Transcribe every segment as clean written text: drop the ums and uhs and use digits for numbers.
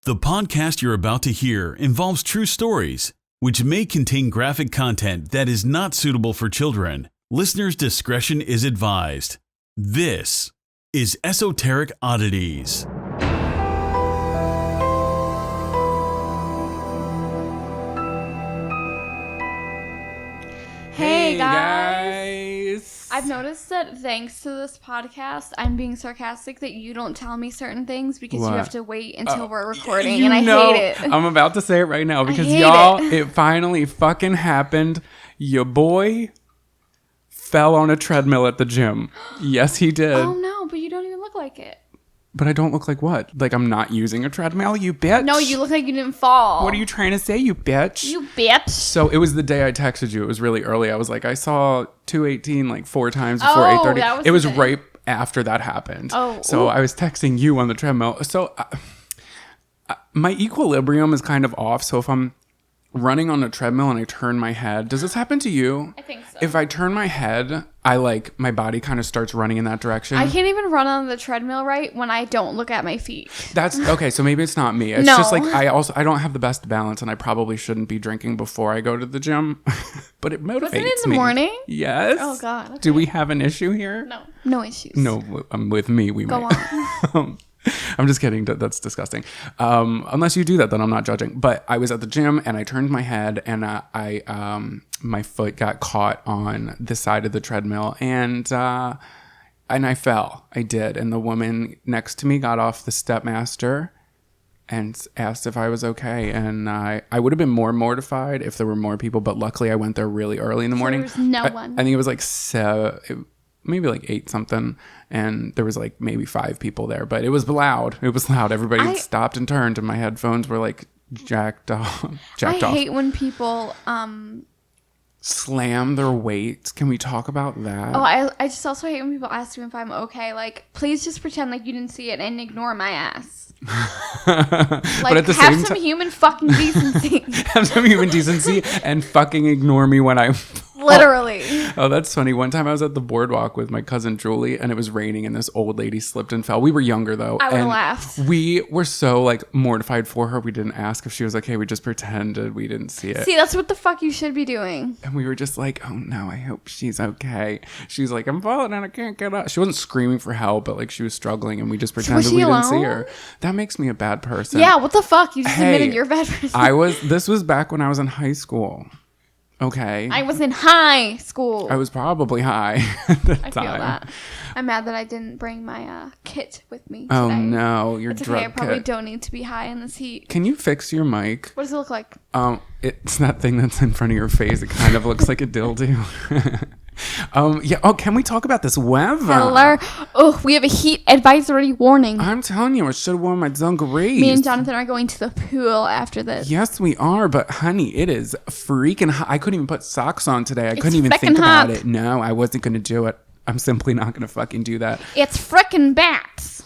The podcast you're about to hear involves true stories, which may contain graphic content that is not suitable for children. Listener's discretion is advised. This is Esoteric Oddities. Hey guys! I've noticed that thanks to this podcast, I'm being sarcastic that you don't tell me certain things because you have to wait until we're recording, and I hate it. I'm about to say it right now because y'all, it finally fucking happened. Your boy fell on a treadmill at the gym. Yes, he did. Oh no, but you don't even look like it. But I don't look like what? Like I'm not using a treadmill, you bitch? No, you look like you didn't fall. What are you trying to say, you bitch? You bitch. So it was the day I texted you. It was really early. I was like, I saw 218 like 4 times before 8:30. It was right after that happened. Oh. So I was texting you on the treadmill. So my equilibrium is kind of off. So if I'm running on a treadmill and I turn my head, does this happen to you? I think so. If I turn my head, my body kind of starts running in that direction. I can't even run on the treadmill right when I don't look at my feet. That's okay. So maybe it's not me. It's just like I don't have the best balance, and I probably shouldn't be drinking before I go to the gym. But it motivates me. Was it in the morning? Yes. Oh God. Okay. Do we have an issue here? No issues. No, with me we go on. I'm just kidding. That's disgusting. Unless you do that, then I'm not judging. But I was at the gym and I turned my head and my foot got caught on the side of the treadmill and I fell. I did. And the woman next to me got off the Stepmaster and asked if I was okay. And I would have been more mortified if there were more people. But luckily I went there really early in the morning. There was no one. I think it was like maybe like 8 something, and there was like maybe 5 people there, but it was loud. Everybody had stopped and turned, and my headphones were like jacked off. I hate when people slam their weights. Can we talk about that? Oh, I just also hate when people ask me if I'm okay. Like, please just pretend like you didn't see it and ignore my ass. But at the have same some human fucking decency. Have some human decency and fucking ignore me when I literally. Oh, that's funny. One time I was at the boardwalk with my cousin Julie and it was raining and this old lady slipped and fell. We were younger though. I would have laughed. We were so like mortified for her. We didn't ask if she was okay. We just pretended we didn't see it. See, that's what the fuck you should be doing. And we were just like, oh no, I hope she's okay. She's like, I'm falling and I can't get up. She wasn't screaming for help, but like she was struggling and we just pretended we didn't see her. That makes me a bad person. Yeah, what the fuck? You just admitted you're a bad person. This was back when I was in high school. Okay. I was in high school. I was probably high at the time. I feel that. I'm mad that I didn't bring my kit with me today. Oh no, your it's drug okay. I probably kit. don't need to be high in this heat. Can you fix your mic? What does it look like? It's that thing that's in front of your face. It kind of looks like a dildo. Yeah. Oh, can we talk about this weather? Hello. Oh, we have a heat advisory warning. I'm telling you, I should have worn my dungarees. Me and Jonathan are going to the pool after this. Yes, we are. But honey, it is freaking hot. I couldn't even put socks on today. I couldn't even think about it. No, I wasn't going to do it. I'm simply not going to fucking do that. It's frickin' bats.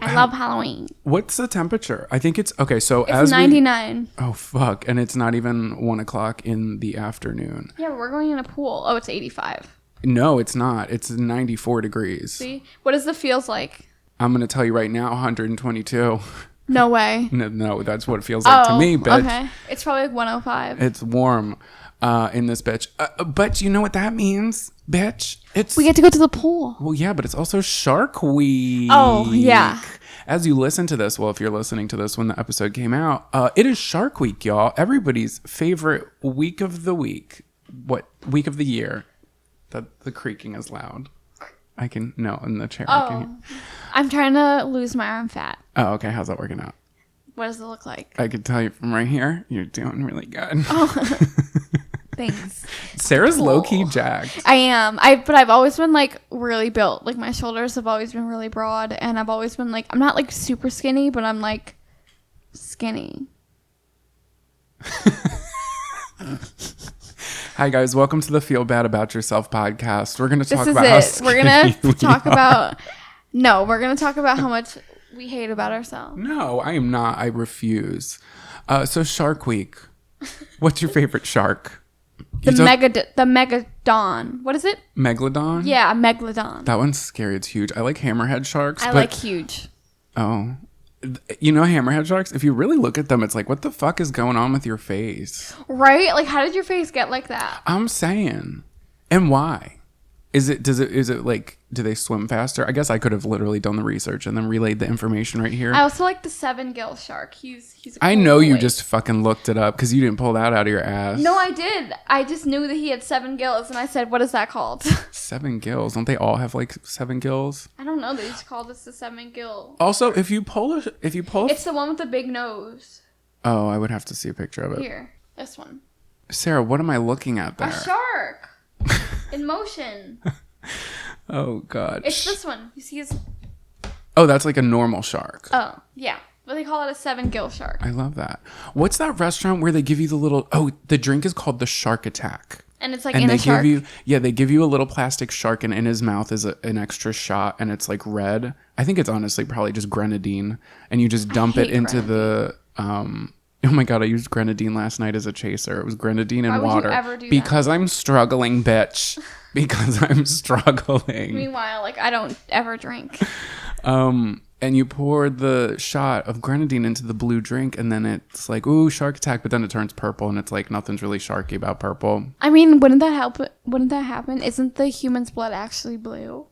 I love Halloween. What's the temperature? I think it's okay. So it's 99. Oh fuck! And it's not even 1:00 in the afternoon. Yeah, we're going in a pool. Oh, it's 85. No, it's not. It's 94 degrees. See, what does the feels like? I'm gonna tell you right now, 122. No way. No, that's what it feels like to me. Bitch. Okay, it's probably like 105. It's warm in this bitch. But you know what that means, bitch? We get to go to the pool. Well, yeah, but it's also Shark Week. Oh, yeah. As you listen to this, well, if you're listening to this when the episode came out, it is Shark Week, y'all. Everybody's favorite week of the week. What week of the year? The creaking is loud. In the chair. I'm trying to lose my arm fat. Oh, okay. How's that working out? What does it look like? I can tell you from right here, you're doing really good. Oh. Thanks. Sarah's low-key jacked. I am. But I've always been like really built. Like my shoulders have always been really broad, and I've always been like, I'm not like super skinny, but I'm like skinny. Hi guys, welcome to the Feel Bad About Yourself podcast. We're going to talk about we're going to talk about we're going to talk about how much we hate about ourselves. No, I am not. I refuse. So Shark Week. What's your favorite shark? The Megalodon. What is it? Megalodon? Yeah, Megalodon. That one's scary. It's huge. I like hammerhead sharks. I like huge. Oh. You know, hammerhead sharks, if you really look at them, it's like, what the fuck is going on with your face? Right? Like, how did your face get like that? I'm saying. And why? Is it like, do they swim faster? I guess I could have literally done the research and then relayed the information right here. I also like the 7-gill shark. He's a cool I know you boy. just fucking looked it up because you didn't pull that out of your ass. No, I did. I just knew that he had 7 gills, and I said, "What is that called?" 7 gills. Don't they all have like 7 gills? I don't know. They just called this the 7-gill. Also, if you pull It's the one with the big nose. Oh, I would have to see a picture of it. Here, this one. Sarah, what am I looking at there? A shark in motion. Oh God. It's this one. You see his... Oh, that's like a normal shark. Oh, yeah. But they call it a 7-gill shark. I love that. What's that restaurant where they give you the little... Oh, the drink is called the Shark Attack. And it's like And in they a shark. they give you a little plastic shark, and in his mouth is an extra shot, and it's like red. I think it's honestly probably just grenadine, and you just dump it into the... Oh my God, I used grenadine last night as a chaser. It was grenadine and Why would water. you ever do because that? I'm struggling, bitch. Because I'm struggling. Meanwhile, like, I don't ever drink. And you pour the shot of grenadine into the blue drink, and then it's like, ooh, shark attack. But then it turns purple, and it's like nothing's really sharky about purple. I mean, wouldn't that help? Wouldn't that happen? Isn't the human's blood actually blue?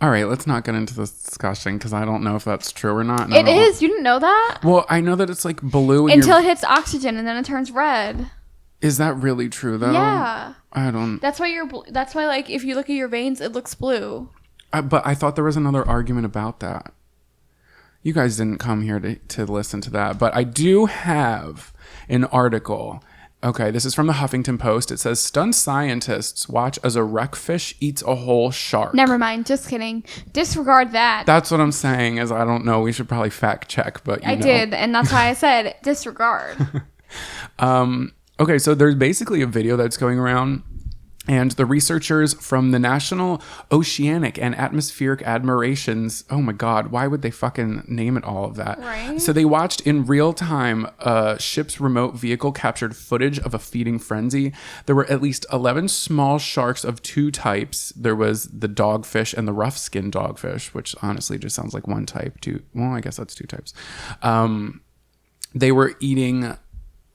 All right, let's not get into this discussion because I don't know if that's true or not. It is. You didn't know that? Well, I know that it's like blue until it hits oxygen, and then it turns red. Is that really true though? Yeah. I don't. That's why That's why, like, if you look at your veins, it looks blue. But I thought there was another argument about that. You guys didn't come here to listen to that, but I do have an article. Okay, this is from the Huffington Post. It says, stunned scientists watch as a wreckfish eats a whole shark. Never mind. Just kidding. Disregard that. That's what I'm saying is I don't know. We should probably fact check, but I did, and that's why I said disregard. Okay, so there's basically a video that's going around, and the researchers from the National Oceanic and Atmospheric Admirations, oh my God, why would they fucking name it all of that? Right. So they watched in real time a ship's remote vehicle captured footage of a feeding frenzy. There were at least 11 small sharks of 2 types. There was the dogfish and the rough-skinned dogfish, which honestly just sounds like one type. Well, I guess that's 2 types. They were eating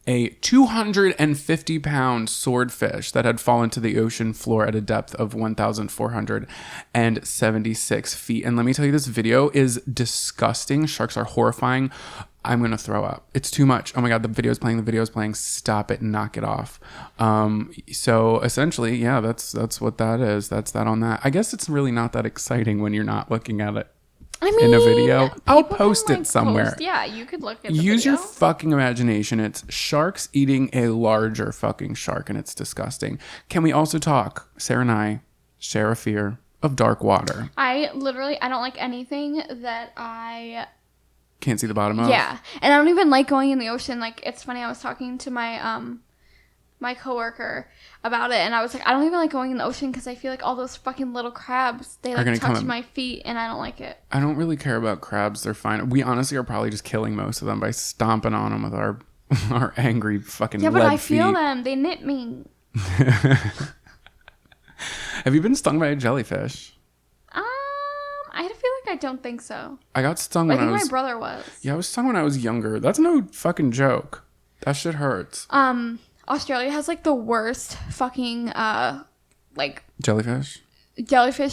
a 250-pound swordfish that had fallen to the ocean floor at a depth of 1,476 feet. And let me tell you, this video is disgusting. Sharks are horrifying. I'm going to throw up. It's too much. Oh my God, the video's playing. Stop it. Knock it off. So essentially, yeah, that's what that is. That's that on that. I guess it's really not that exciting when you're not looking at it. I mean, in a video. I'll post it somewhere. Yeah, you could look at the Use video. your fucking imagination. It's sharks eating a larger fucking shark, and it's disgusting. Can we also talk, Sarah and I share a fear of dark water? I don't like anything that I can't see the bottom of. Yeah, and I don't even like going in the ocean. Like, it's funny, I was talking to my my coworker about it, and I was like, I don't even like going in the ocean because I feel like all those fucking little crabs, they like touch my feet, and I don't like it. I don't really care about crabs. They're fine. We honestly are probably just killing most of them by stomping on them with our angry fucking lead feet. Yeah, but I feel them. They nip me. Have you been stung by a jellyfish? I feel like I don't think so. I got stung when I was... my brother was. Yeah, I was stung when I was younger. That's no fucking joke. That shit hurts. Australia has like the worst fucking like jellyfish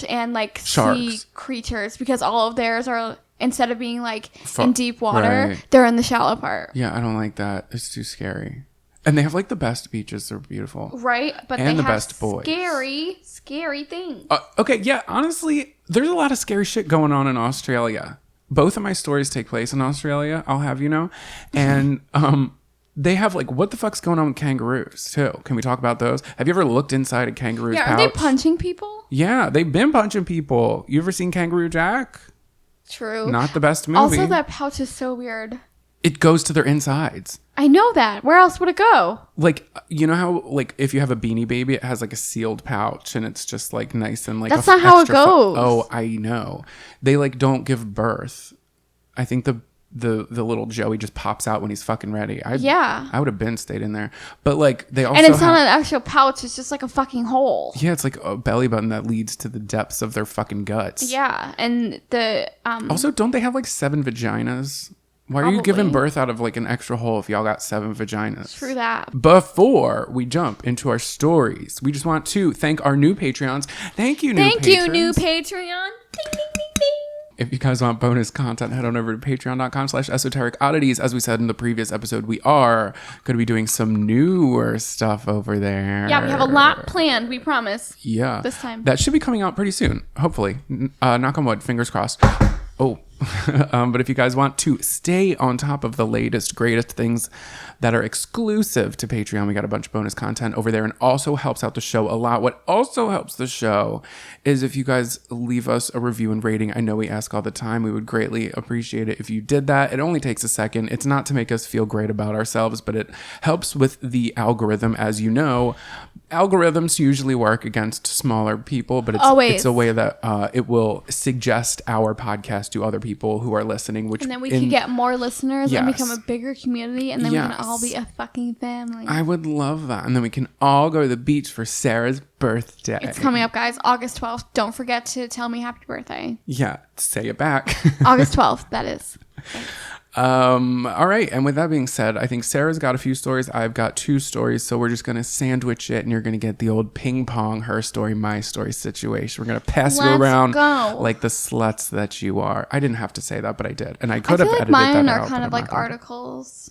and like sharks. Sea creatures, because all of theirs are, instead of being like in deep water, right, they're in the shallow part. Yeah, I don't like that. It's too scary. And they have like the best beaches. They're beautiful. Right, but and they the have best boys. Scary things. Okay, yeah, honestly, there's a lot of scary shit going on in Australia. Both of my stories take place in Australia, I'll have you know. And they have like, what the fuck's going on with kangaroos too? Can we talk about those? Have you ever looked inside a kangaroo's pouch? Are they punching people? Yeah, they've been punching people. You ever seen Kangaroo Jack? True. Not the best movie. Also, that pouch is so weird. It goes to their insides. I know that. Where else would it go? Like, you know how, like, if you have a Beanie Baby, it has like a sealed pouch and it's just like nice and like... That's not how it goes. Oh, I know. They like don't give birth. I think the the little Joey just pops out when he's fucking ready. I would have been stayed in there. But like they also, and it's not an actual pouch, it's just like a fucking hole. Yeah, it's like a belly button that leads to the depths of their fucking guts. Yeah. And the also, don't they have like 7 vaginas? Why are probably. you giving birth out of like an extra hole if y'all got 7 vaginas? True that. Before we jump into our stories, we just want to thank our new Patreons. Thank you, new Patreon. Ding, ding, ding, ding. If you guys want bonus content, head on over to patreon.com/esoteric oddities. As we said in the previous episode, we are going to be doing some newer stuff over there. Yeah, we have a lot planned, we promise. Yeah. This time. That should be coming out pretty soon, hopefully. Knock on wood, fingers crossed. Oh, but if you guys want to stay on top of the latest, greatest things that are exclusive to Patreon, we got a bunch of bonus content over there and also helps out the show a lot. What also helps the show is if you guys leave us a review and rating. I know we ask all the time. We would greatly appreciate it if you did that. It only takes a second. It's not to make us feel great about ourselves, but it helps with the algorithm. As you know, algorithms usually work against smaller people, but it's a way that it will suggest our podcast to other people who are listening, and then we can get more listeners and become a bigger community, and then we can all be a fucking family. I would love that. And then we can all go to the beach for Sarah's birthday. It's coming up, guys. August 12th. Don't forget to tell me happy birthday. Yeah, say it back. August 12th, that is. Thanks. All right, and with that being said, I think Sarah's got a few stories, I've got 2 stories, so we're just gonna sandwich it and you're gonna get the old ping pong, her story, my story situation. We're gonna pass you around like the sluts that you are. I didn't have to say that, but I did, and I could have edited that out. Mine are kind of like articles.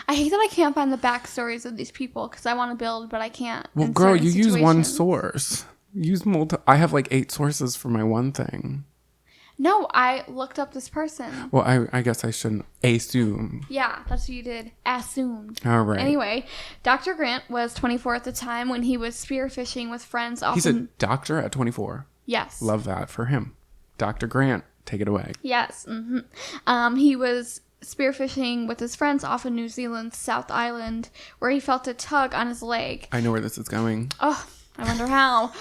I hate that I can't find the backstories of these people because I want to build, but I can't. Well, girl, you use one source. Use I have like 8 sources for my one thing. No, I looked up this person. Well, I guess I shouldn't assume. Yeah, that's what you did. Assumed. All right. Anyway, Dr. Grant was 24 at the time when he was spearfishing with friends. He's a doctor at 24. Yes. Love that for him. Dr. Grant, take it away. Yes. Mm-hmm. He was spearfishing with his friends off of New Zealand's South Island, where he felt a tug on his leg. I know where this is going. Oh, I wonder how.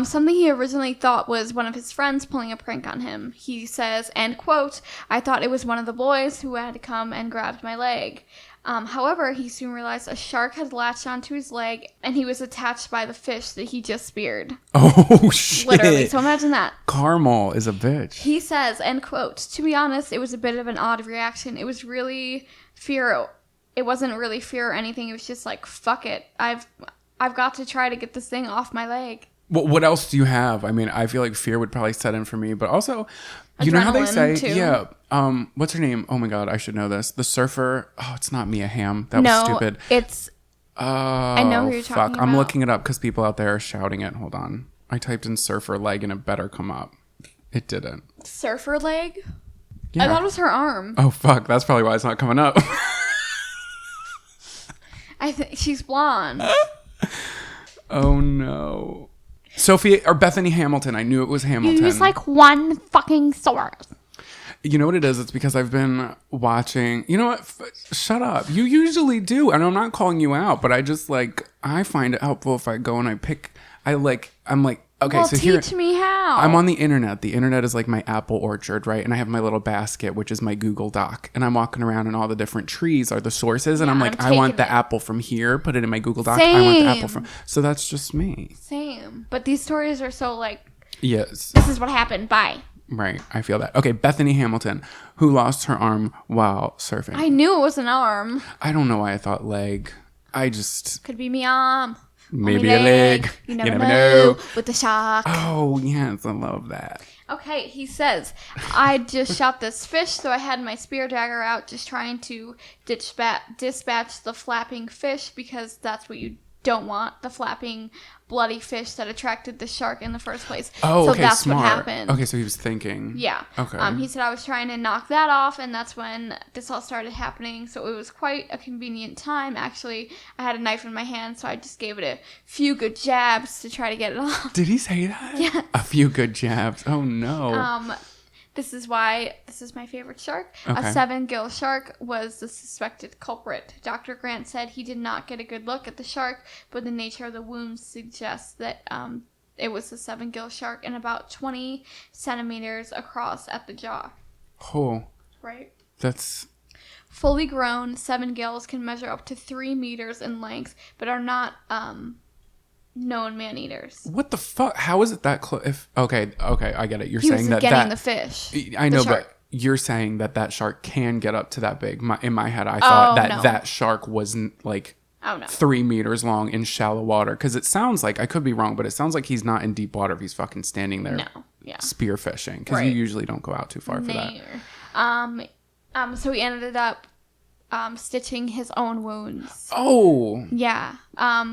Something he originally thought was one of his friends pulling a prank on him. He says, and quote, "I thought it was one of the boys who had come and grabbed my leg." However, he soon realized a shark had latched onto his leg and he was attached by the fish that he just speared. Oh, shit. Literally. So imagine that. Carmel is a bitch. He says, end quote, "To be honest, it was a bit of an odd reaction. It was really fear. It wasn't really fear or anything. It was just like, fuck it. I've got to try to get this thing off my leg." Well, what else do you have? I mean, I feel like fear would probably set in for me, but also, you know how they say, too. Yeah, what's her name? Oh my God, I should know this. The surfer. Oh, it's not Mia Hamm. That was stupid. It's. I know who you're talking about. I'm looking it up because people out there are shouting it. Hold on. I typed in surfer leg and it better come up. It didn't. Surfer leg? Yeah. I thought it was her arm. Oh, fuck. That's probably why it's not coming up. I think she's blonde. Oh, no. Sophie or Bethany Hamilton. I knew it was Hamilton. You use like one fucking source. You know what it is? It's because I've been watching. You know what? Shut up. You usually do. And I'm not calling you out, but I just like, I find it helpful if I go and I'm like, okay, well, so here. teach me how. I'm on the internet. The internet is like my apple orchard, right? And I have my little basket, which is my Google Doc. And I'm walking around and all the different trees are the sources. And I'm like, I want the apple from here. Put it in my Google Doc. Same. I want the apple from. So that's just me. Same. But these stories are so like. Yes. This is what happened. Bye. Right. I feel that. Okay. Bethany Hamilton, who lost her arm while surfing. I knew it was an arm. I don't know why I thought leg. I just. Could be me arm. Maybe a leg. You never know. With the shark. Oh, yes. I love that. Okay, he says, "I just shot this fish, so I had my spear dagger out just trying to dispatch the flapping fish because that's what you don't want, the flapping bloody fish that attracted the shark in the first place." Oh, so okay, that's smart. what happened. Okay, so he was thinking. Yeah. Okay. He said, "I was trying to knock that off, and that's when this all started happening. So it was quite a convenient time. Actually, I had a knife in my hand, so I just gave it a few good jabs to try to get it off." Did he say that? Yeah. A few good jabs. Oh no. This is why this is my favorite shark. Okay. A 7-gill shark was the suspected culprit. Dr. Grant said he did not get a good look at the shark, but the nature of the wounds suggests that it was a 7-gill shark and about 20 centimeters across at the jaw. Oh. Right? That's fully grown 7 gills can measure up to 3 meters in length, but are not known man-eaters. What the fuck? How is it that close? Okay, I get it. You're he saying was that getting the fish. I know, but you're saying that shark can get up to that big. In my head, I thought that shark wasn't like 3 meters long in shallow water, because it sounds like, I could be wrong, but it sounds like he's not in deep water if he's fucking standing there spear fishing, because you usually don't go out too far for that. So he ended up stitching his own wounds. Oh. Yeah.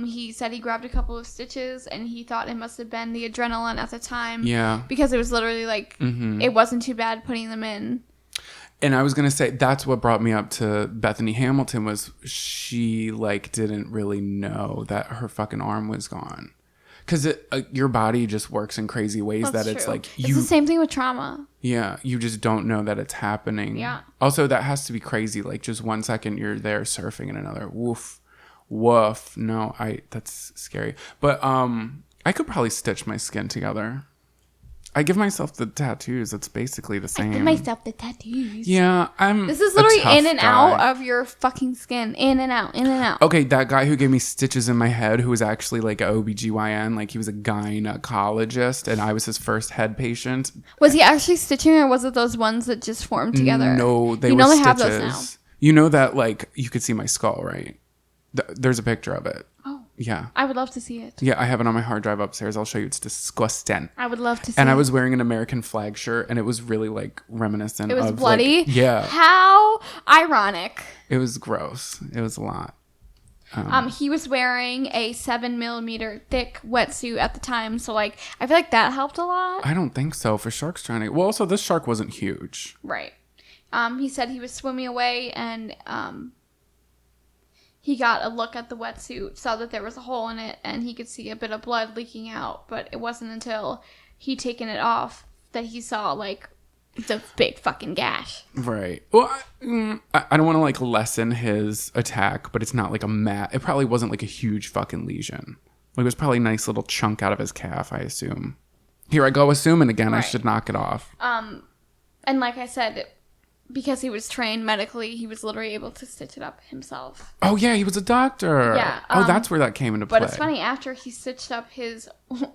He said he grabbed a couple of stitches and he thought it must have been the adrenaline at the time. Yeah. Because it was literally like, it wasn't too bad putting them in. And I was going to say, that's what brought me up to Bethany Hamilton, was she like didn't really know that her fucking arm was gone. Because your body just works in crazy ways. That's it's like it's the same thing with trauma. Yeah, you just don't know that it's happening. Yeah. Also, that has to be crazy. Like, just 1 second you're there surfing and another woof. No, that's scary. But I could probably stitch my skin together. I give myself the tattoos. It's basically the same. I give myself the tattoos. Yeah, This is literally in and out of your fucking skin. In and out, in and out. Okay, that guy who gave me stitches in my head, who was actually like a OBGYN, like he was a gynecologist, and I was his first head patient. Was he actually stitching, or was it those ones that just formed together? No, they were stitches. Have those now. You know that, like, you could see my skull, right? There's a picture of it. Oh. Yeah. I would love to see it. Yeah, I have it on my hard drive upstairs. I'll show you. It's disgusting. I would love to see it. And I was wearing an American flag shirt, and it was really, like, reminiscent of... It was bloody? Like, yeah. How ironic. It was gross. It was a lot. He was wearing a 7mm thick wetsuit at the time, so, like, I feel like that helped a lot. I don't think so. For sharks trying to... Well, also, this shark wasn't huge. Right. He said he was swimming away, and... he got a look at the wetsuit, saw that there was a hole in it, and he could see a bit of blood leaking out. But it wasn't until he'd taken it off that he saw, like, the big fucking gash. Right. Well, I don't want to, like, lessen his attack, but it's not like it probably wasn't, like, a huge fucking lesion. Like, it was probably a nice little chunk out of his calf, I assume. Here I go assuming again. Right. I should knock it off. And like I said... because he was trained medically, he was literally able to stitch it up himself. Oh, yeah, he was a doctor. Yeah. That's where that came into play. But it's funny, after he stitched up his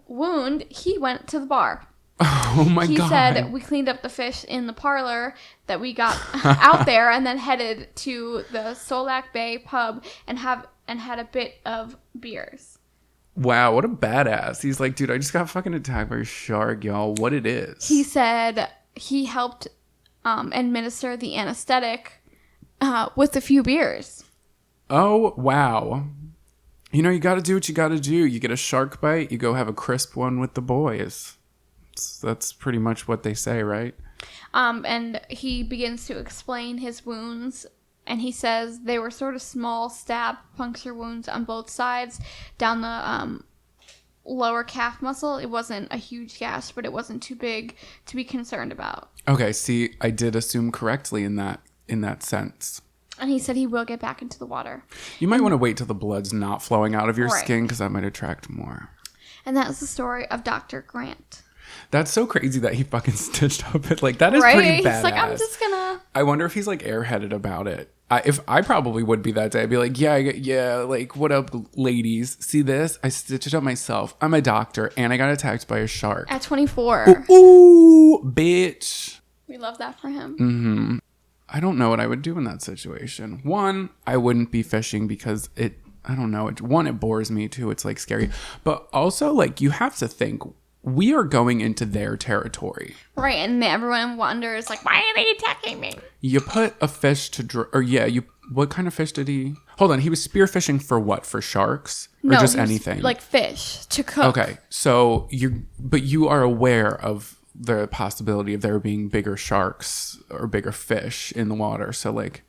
wound, he went to the bar. Oh, my God. He said, we cleaned up the fish in the parlor that we got out there, and then headed to the Solac Bay pub and had a bit of beers. Wow, what a badass. He's like, dude, I just got fucking attacked by a shark, y'all. What it is. He said he helped... administer the anesthetic with a few beers. Oh, wow. You know, you got to do what you got to do. You get a shark bite, you go have a crisp one with the boys. That's pretty much what they say, right? And he begins to explain his wounds, and he says they were sort of small stab puncture wounds on both sides down the lower calf muscle. It wasn't a huge gash, but it wasn't too big to be concerned about. Okay, see, I did assume correctly in that sense. And he said he will get back into the water. You might want to wait till the blood's not flowing out of your skin, because that might attract more. And that's the story of Dr. Grant. That's so crazy that he fucking stitched up it. Like, that is pretty badass. He's like, I'm just gonna... I wonder if he's, like, airheaded about it. I probably would be that day. I'd be like, yeah, like, what up, ladies? See this? I stitched it up myself. I'm a doctor, and I got attacked by a shark. At 24. Ooh, bitch. We love that for him. Mm-hmm. I don't know what I would do in that situation. One, I wouldn't be fishing because I don't know. It bores me, too. It's, like, scary. But also, like, you have to think... we are going into their territory. Right, and everyone wonders, like, why are they attacking me? You put a fish to... what kind of fish did he... Hold on, he was spearfishing for what? For sharks? Or just anything? Like fish, to cook. Okay, so you are aware of the possibility of there being bigger sharks or bigger fish in the water. So, like,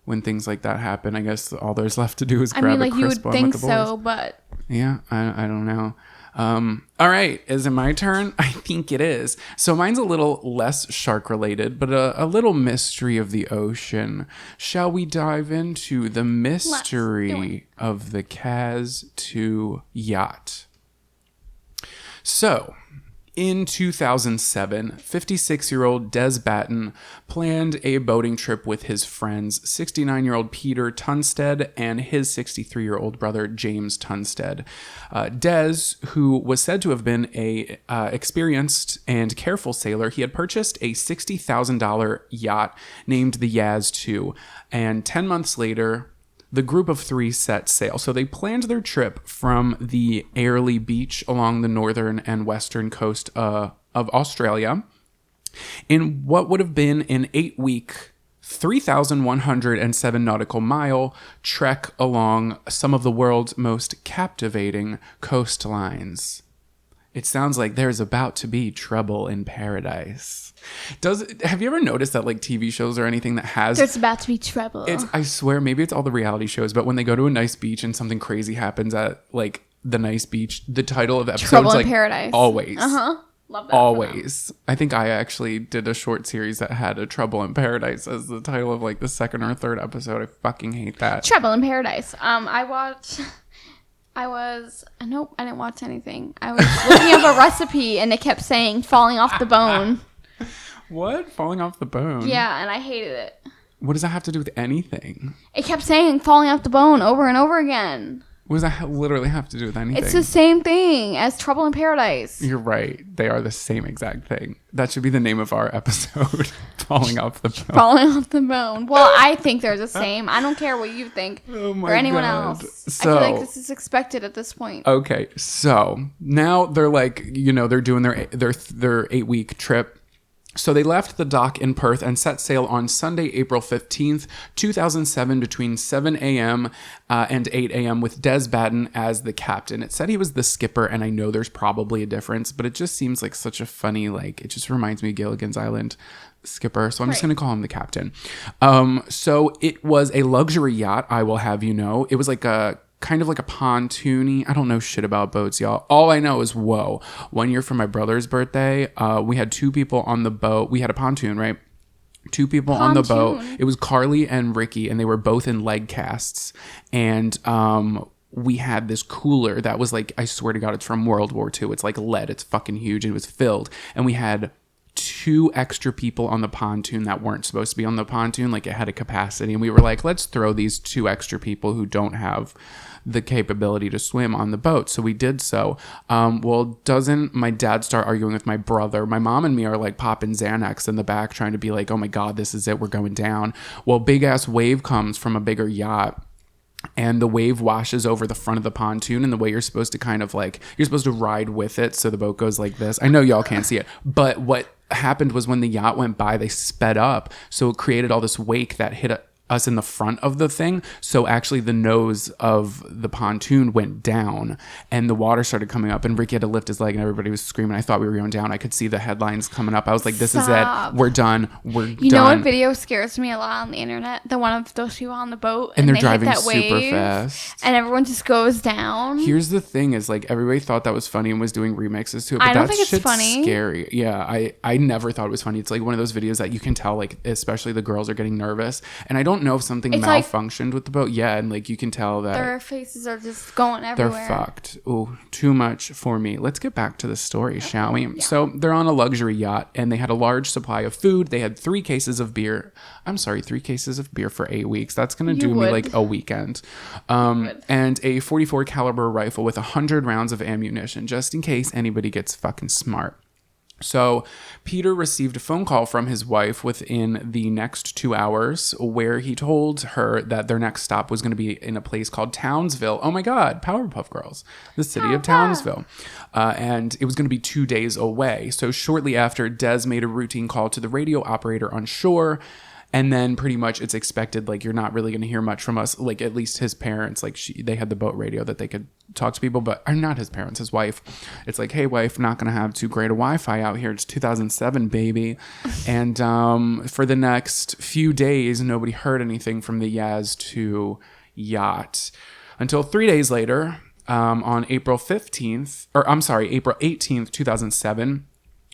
when things like that happen, I guess all there's left to do is grab a crisp one with the boys. you would think so, but... Yeah, I don't know. All right, is it my turn? I think it is. So mine's a little less shark related, but a little mystery of the ocean. Shall we dive into the mystery of the Kaz 2 yacht? So, In 2007, 56-year-old Des Batten planned a boating trip with his friends, 69-year-old Peter Tunstead and his 63-year-old brother, James Tunstead. Des, who was said to have been a experienced and careful sailor, he had purchased a $60,000 yacht named the Yaz II, and 10 months later, the group of three set sail. So they planned their trip from the Airlie Beach along the northern and western coast of Australia in what would have been an 8-week, 3,107 nautical mile trek along some of the world's most captivating coastlines. It sounds like there's about to be trouble in paradise. Have you ever noticed that like TV shows or anything that has... There's about to be trouble. I swear, maybe it's all the reality shows, but when they go to a nice beach and something crazy happens at like the nice beach, the title of the episode Trouble is in like... Paradise. Always. Uh-huh. Love that. Always. I think I actually did a short series that had a Trouble in Paradise as the title of like the second or third episode. I fucking hate that. Trouble in Paradise. Nope, I didn't watch anything. I was looking up a recipe and it kept saying falling off the bone. What? Falling off the bone? Yeah, and I hated it. What does that have to do with anything? It kept saying falling off the bone over and over again. What does that literally have to do with anything? It's the same thing as Trouble in Paradise. You're right. They are the same exact thing. That should be the name of our episode. Falling off the bone. Falling off the bone. Well, I think they're the same. I don't care what you think or anyone else. So, I feel like this is expected at this point. Okay, so now they're like, they're doing their 8-week trip. So they left the dock in Perth and set sail on Sunday, April 15th, 2007, between 7 a.m. And 8 a.m. with Des Batten as the captain. It said he was the skipper, and I know there's probably a difference, but it just seems like such a funny, it just reminds me of Gilligan's Island skipper, so I'm just going to call him the captain. So it was a luxury yacht, I will have you know. It was like a kind of like a pontoony. I don't know shit about boats, y'all. All I know is, whoa. One year for my brother's birthday, we had 2 people on the boat. We had a pontoon, right? 2 people on the boat. It was Carly and Ricky, and they were both in leg casts. And we had this cooler that was like, I swear to God, it's from World War II. It's like lead. It's fucking huge. And it was filled. And we had 2 extra people on the pontoon that weren't supposed to be on the pontoon. Like, it had a capacity. And we were like, let's throw these 2 extra people who don't have the capability to swim on the boat. So we did so. Well, doesn't my dad start arguing with my brother? My mom and me are like popping Xanax in the back, trying to be like, oh my God, this is it. We're going down. Well, big ass wave comes from a bigger yacht. And the wave washes over the front of the pontoon, and the way you're supposed to kind of like, you're supposed to ride with it. So the boat goes like this. I know y'all can't see it, but what happened was when the yacht went by, they sped up. So it created all this wake that hit us in the front of the thing. So actually the nose of the pontoon went down and the water started coming up, and Ricky had to lift his leg and everybody was screaming. I thought we were going down. I could see the headlines coming up. I was like, this is it. We're done. We're done. You know what video scares me a lot on the internet? The one of those people on the boat and they're they driving hit that super wave, fast. And everyone just goes down. Here's the thing is, like, everybody thought that was funny and was doing remixes to it. But I don't that think it's shit's funny. Scary. Yeah, I never thought it was funny. It's like one of those videos that you can tell, like, especially the girls are getting nervous. And I don't know if something malfunctioned with the boat. Yeah, and like you can tell that their faces are just going everywhere. They're fucked. Ooh, too much for me. Let's get back to the story, shall we? Yeah. So they're on a luxury yacht and they had a large supply of food. They had 3 cases of beer. I'm sorry, 3 cases of beer for 8 weeks. That's gonna do me like a weekend. And a .44 caliber rifle with 100 rounds of ammunition, just in case anybody gets fucking smart. So Peter received a phone call from his wife within the next 2 hours where he told her that their next stop was going to be in a place called Townsville. Oh my God, Powerpuff Girls, the city of Townsville. And it was going to be 2 days away. So shortly after, Des made a routine call to the radio operator on shore. And then pretty much it's expected, like, you're not really going to hear much from us. Like, at least his parents, like, they had the boat radio that they could talk to people, but not his parents, his wife. It's like, hey, wife, not going to have too great a Wi-Fi out here. It's 2007, baby. And for the next few days, nobody heard anything from the Yaz II yacht until 3 days later, on April 18th, 2007.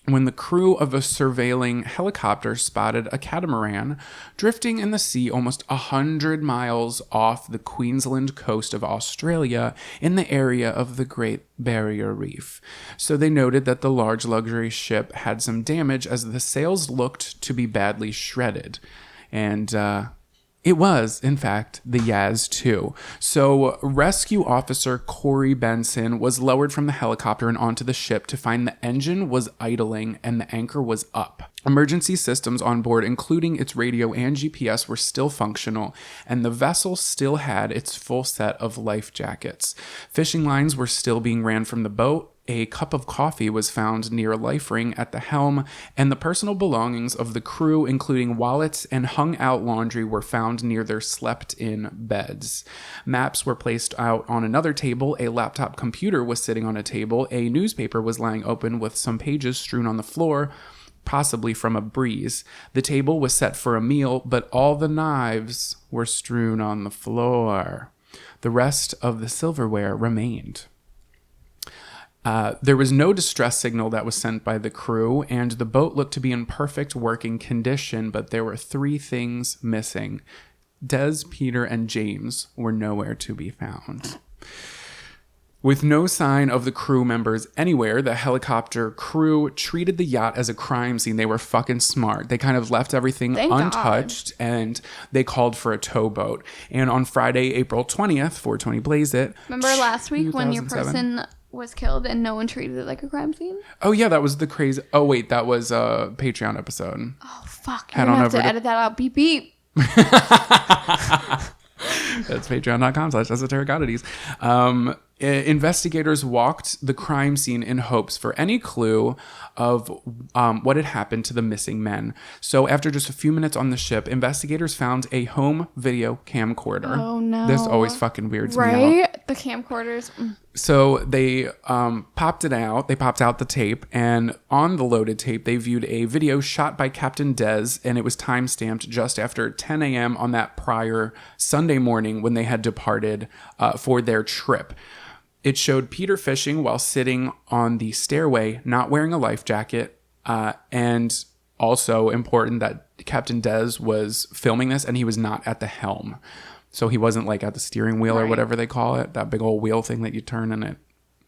when the crew of a surveilling helicopter spotted a catamaran drifting in the sea almost 100 miles off the Queensland coast of Australia in the area of the Great Barrier Reef. So they noted that the large luxury ship had some damage as the sails looked to be badly shredded. And it was, in fact, the Yaz 2. So rescue officer Corey Benson was lowered from the helicopter and onto the ship to find the engine was idling and the anchor was up. Emergency systems on board, including its radio and GPS, were still functional, and the vessel still had its full set of life jackets. Fishing lines were still being ran from the boat. A cup of coffee was found near a life ring at the helm, and the personal belongings of the crew, including wallets and hung-out laundry, were found near their slept-in beds. Maps were placed out on another table, a laptop computer was sitting on a table, a newspaper was lying open with some pages strewn on the floor, possibly from a breeze. The table was set for a meal, but all the knives were strewn on the floor. The rest of the silverware remained. There was no distress signal that was sent by the crew, and the boat looked to be in perfect working condition, but there were 3 things missing. Des, Peter, and James were nowhere to be found. With no sign of the crew members anywhere, the helicopter crew treated the yacht as a crime scene. They were fucking smart. They kind of left everything untouched, and they called for a towboat. And on Friday, April 20th, 420 Blaze It. Remember last week when your person was killed and no one treated it like a crime scene? Oh, yeah, that was the crazy... Oh, wait, that was a Patreon episode. Oh, fuck. You're going to have to edit that out. Beep, beep. That's patreon.com/Esoteric Oddities. Investigators walked the crime scene in hopes for any clue of what had happened to the missing men. So after just a few minutes on the ship, investigators found a home video camcorder. Oh, no. This always fucking weirds me out. Right? The camcorders. So they popped it out. They popped out the tape, and on the loaded tape, they viewed a video shot by Captain Des, and it was time-stamped just after 10 a.m. on that prior Sunday morning when they had departed for their trip. It showed Peter fishing while sitting on the stairway, not wearing a life jacket, and also important that Captain Des was filming this, and he was not at the helm. So he wasn't like at the steering wheel or whatever they call it, that big old wheel thing that you turn in it.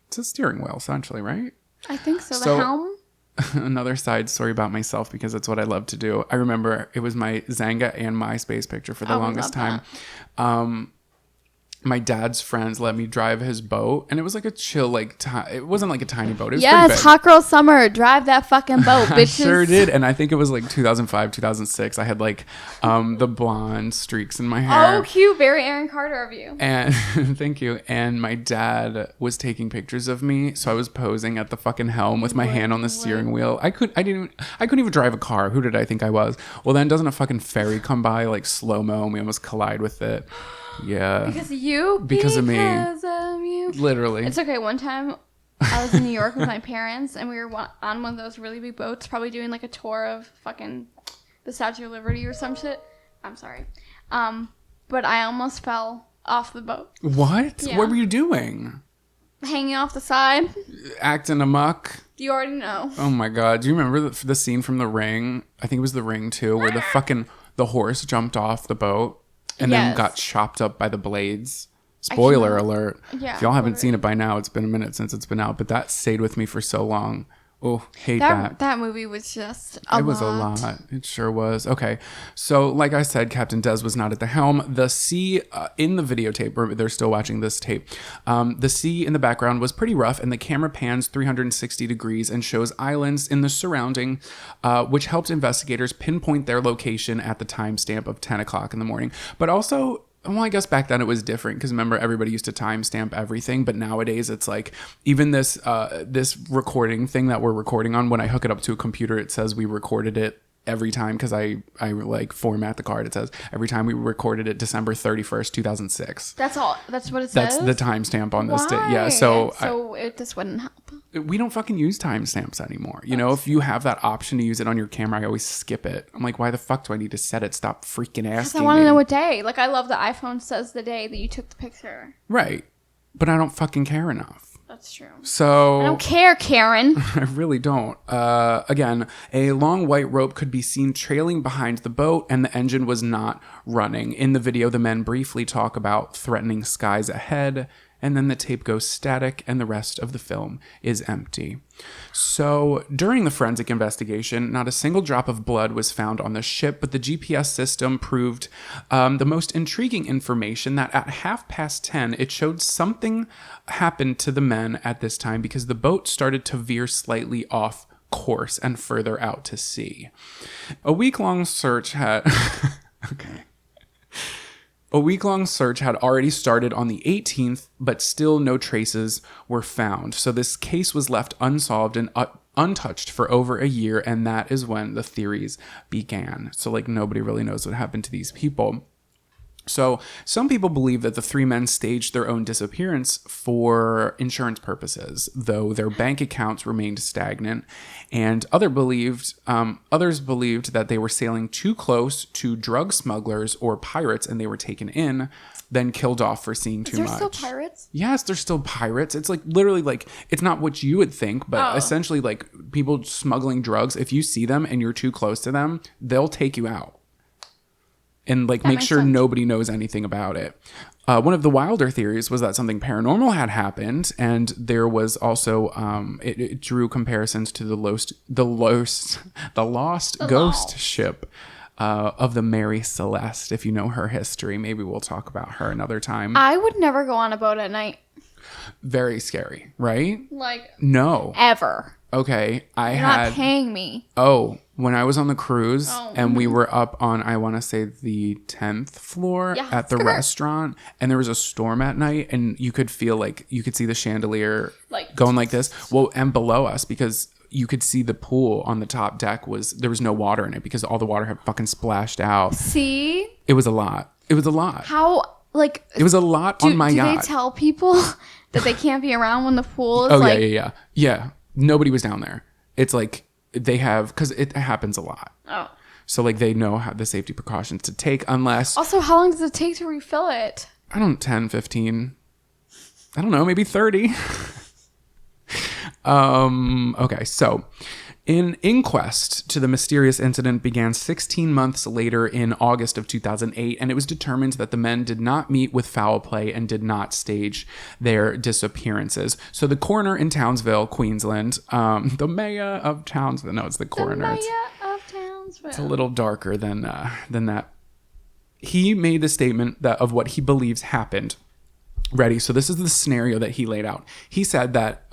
It's a steering wheel, essentially, right? I think so. The helm? Another side story about myself, because it's what I love to do. I remember it was my Zanga and MySpace picture for the longest time. My dad's friends let me drive his boat, and it was like a chill, it wasn't like a tiny boat. It was pretty big. Hot girl summer. Drive that fucking boat, bitches. I sure did, and I think it was like 2005, 2006. I had like the blonde streaks in my hair. Oh, cute. Very Aaron Carter of you. And thank you. And my dad was taking pictures of me, so I was posing at the fucking helm with my hand on the steering wheel. I couldn't even drive a car. Who did I think I was? Well, then doesn't a fucking ferry come by like slow-mo, and we almost collide with it. Yeah. Because of you? Because of me. Because of you. Literally. It's okay. One time I was in New York with my parents, and we were on one of those really big boats, probably doing like a tour of fucking the Statue of Liberty or some shit. I'm sorry. But I almost fell off the boat. What? Yeah. What were you doing? Hanging off the side. Acting amok. You already know. Oh my God. Do you remember the scene from The Ring? I think it was The Ring 2, where the horse jumped off the boat and then got chopped up by the blades. Spoiler alert. Yeah, if y'all haven't seen it by now, it's been a minute since it's been out, but that stayed with me for so long. Oh, hate that. That movie was just a lot. It was a lot. It sure was. Okay. So, like I said, Captain Des was not at the helm. The sea in the videotape, they're still watching this tape, the sea in the background was pretty rough, and the camera pans 360 degrees and shows islands in the surrounding, which helped investigators pinpoint their location at the timestamp of 10 o'clock in the morning. But also... Well, I guess back then it was different because remember everybody used to timestamp everything, but nowadays it's like even this recording thing that we're recording on, when I hook it up to a computer, it says we recorded it every time because I like format the card. It says every time we recorded it December 31st, 2006. That's all. That's what it says? That's the timestamp on this day. Yeah. This wouldn't help. We don't fucking use timestamps anymore. You know, if you have that option to use it on your camera, I always skip it. I'm like, why the fuck do I need to set it? Stop freaking asking me. I want to know what day. Like, I love the iPhone says the day that you took the picture. Right. But I don't fucking care enough. That's true. So I don't care, Karen. I really don't. Again, a long white rope could be seen trailing behind the boat, and the engine was not running. In the video, the men briefly talk about threatening skies ahead, and then the tape goes static, and the rest of the film is empty. So during the forensic investigation, not a single drop of blood was found on the ship, but the GPS system proved the most intriguing information that at 10:30, it showed something happened to the men at this time because the boat started to veer slightly off course and further out to sea. A week-long search had... okay. A week-long search had already started on the 18th, but still no traces were found. So this case was left unsolved and untouched for over a year, and that is when the theories began. So, like, nobody really knows what happened to these people. So some people believe that the three men staged their own disappearance for insurance purposes, though their bank accounts remained stagnant, and others believed that they were sailing too close to drug smugglers or pirates and they were taken in, then killed off for seeing too much. Is there still pirates? Yes, there's still pirates. It's like literally like, it's not what you would think, but essentially like people smuggling drugs, if you see them and you're too close to them, they'll take you out. And like make sure nobody knows anything about it. One of the wilder theories was that something paranormal had happened, and there was also it drew comparisons to the lost ghost ship of the Mary Celeste. If you know her history, maybe we'll talk about her another time. I would never go on a boat at night. Very scary, right? Like no, ever. Okay, You're not paying me. Oh, when I was on the cruise and we were up on, I want to say the 10th floor at the restaurant, and there was a storm at night, and you could feel like, you could see the chandelier like going like this. Well, and below us, because you could see the pool on the top deck there was no water in it because all the water had fucking splashed out. See? It was a lot. It was a lot. How, like... It was a lot on my yacht. Do they tell people that they can't be around when the pool is Yeah. Nobody was down there. It's like they have, because it happens a lot. Oh. So like they know how the safety precautions to take, unless... Also, how long does it take to refill it? 10, 15. I don't know, maybe 30. Okay, so an inquest to the mysterious incident began 16 months later in August of 2008, and it was determined that the men did not meet with foul play and did not stage their disappearances. So the coroner in Townsville, Queensland, the mayor of Townsville, no, it's the coroner. The mayor of Townsville. It's a little darker than that. He made the statement of what he believes happened. Ready? So this is the scenario that he laid out. He said that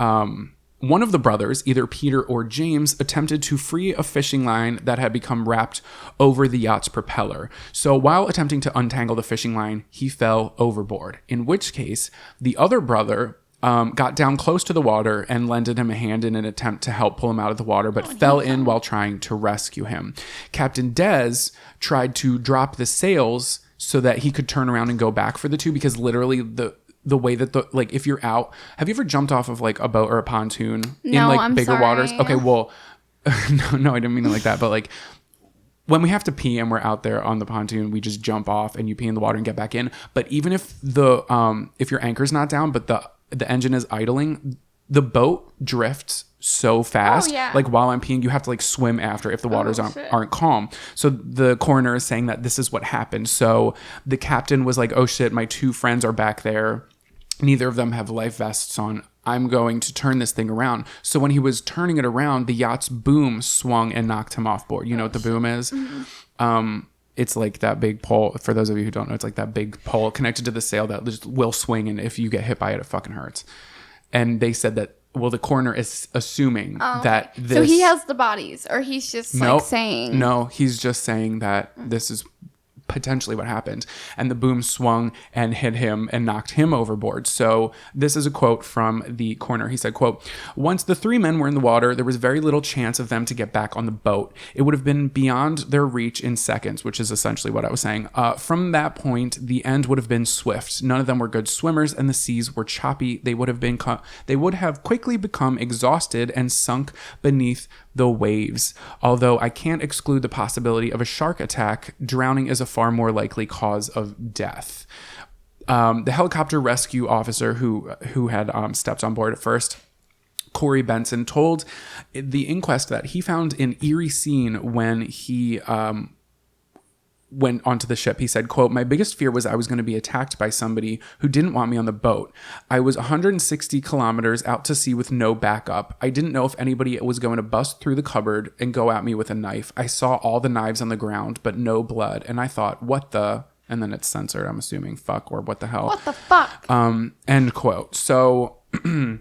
one of the brothers, either Peter or James, attempted to free a fishing line that had become wrapped over the yacht's propeller. So while attempting to untangle the fishing line, he fell overboard, in which case the other brother got down close to the water and lended him a hand in an attempt to help pull him out of the water, but fell in while trying to rescue him. Captain Des tried to drop the sails so that he could turn around and go back for the two, because literally the way that if you're out, have you ever jumped off of like a boat or a pontoon in like bigger waters? Okay, well, no, I didn't mean it like that, but like when we have to pee and we're out there on the pontoon, we just jump off and you pee in the water and get back in. But even if if your anchor's not down, but the engine is idling, the boat drifts so fast. Like while I'm peeing, you have to like swim after if the waters aren't calm. So the coroner is saying that this is what happened. So the captain was like, oh shit, my two friends are back there. Neither of them have life vests on. I'm going to turn this thing around. So when he was turning it around, the yacht's boom swung and knocked him off board. You know what the boom is? Mm-hmm. It's like that big pole. For those of you who don't know, it's like that big pole connected to the sail that just will swing. And if you get hit by it, it fucking hurts. And they said that, well, the coroner is assuming that this... So he has the bodies, or he's just saying... No, he's just saying that this is potentially what happened. And the boom swung and hit him and knocked him overboard. So this is a quote from the coroner. He said, quote, "Once the three men were in the water, there was very little chance of them to get back on the boat. It would have been beyond their reach in seconds," which is essentially what I was saying. From that point, the end would have been swift. None of them were good swimmers, and the seas were choppy. They would have quickly become exhausted and sunk beneath the waves. Although I can't exclude the possibility of a shark attack, drowning is a far more likely cause of death. The helicopter rescue officer who had stepped on board at first, Corey Benson, told the inquest that he found an eerie scene when he went onto the ship. He said, quote, "My biggest fear was I was going to be attacked by somebody who didn't want me on the boat. I was 160 kilometers out to sea with no backup. I didn't know if anybody was going to bust through the cupboard and go at me with a knife. I saw all the knives on the ground, but no blood. And I thought, what the..." And then it's censored, I'm assuming, fuck or what the hell. What the fuck? End quote. So then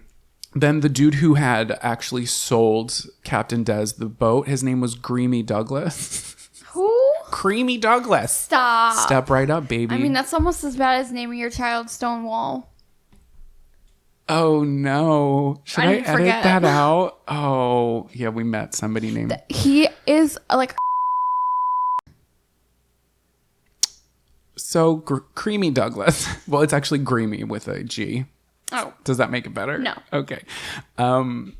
the dude who had actually sold Captain Des the boat, his name was Creamy Douglas. Who? Creamy Douglas. Stop. Step right up, baby. I mean, that's almost as bad as naming your child Stonewall. Oh, no. Should I edit forget. that out? Oh, yeah, we met somebody named... He is like... So, Creamy Douglas. Well, it's actually Greamy with a G. Oh. Does that make it better? No. Okay.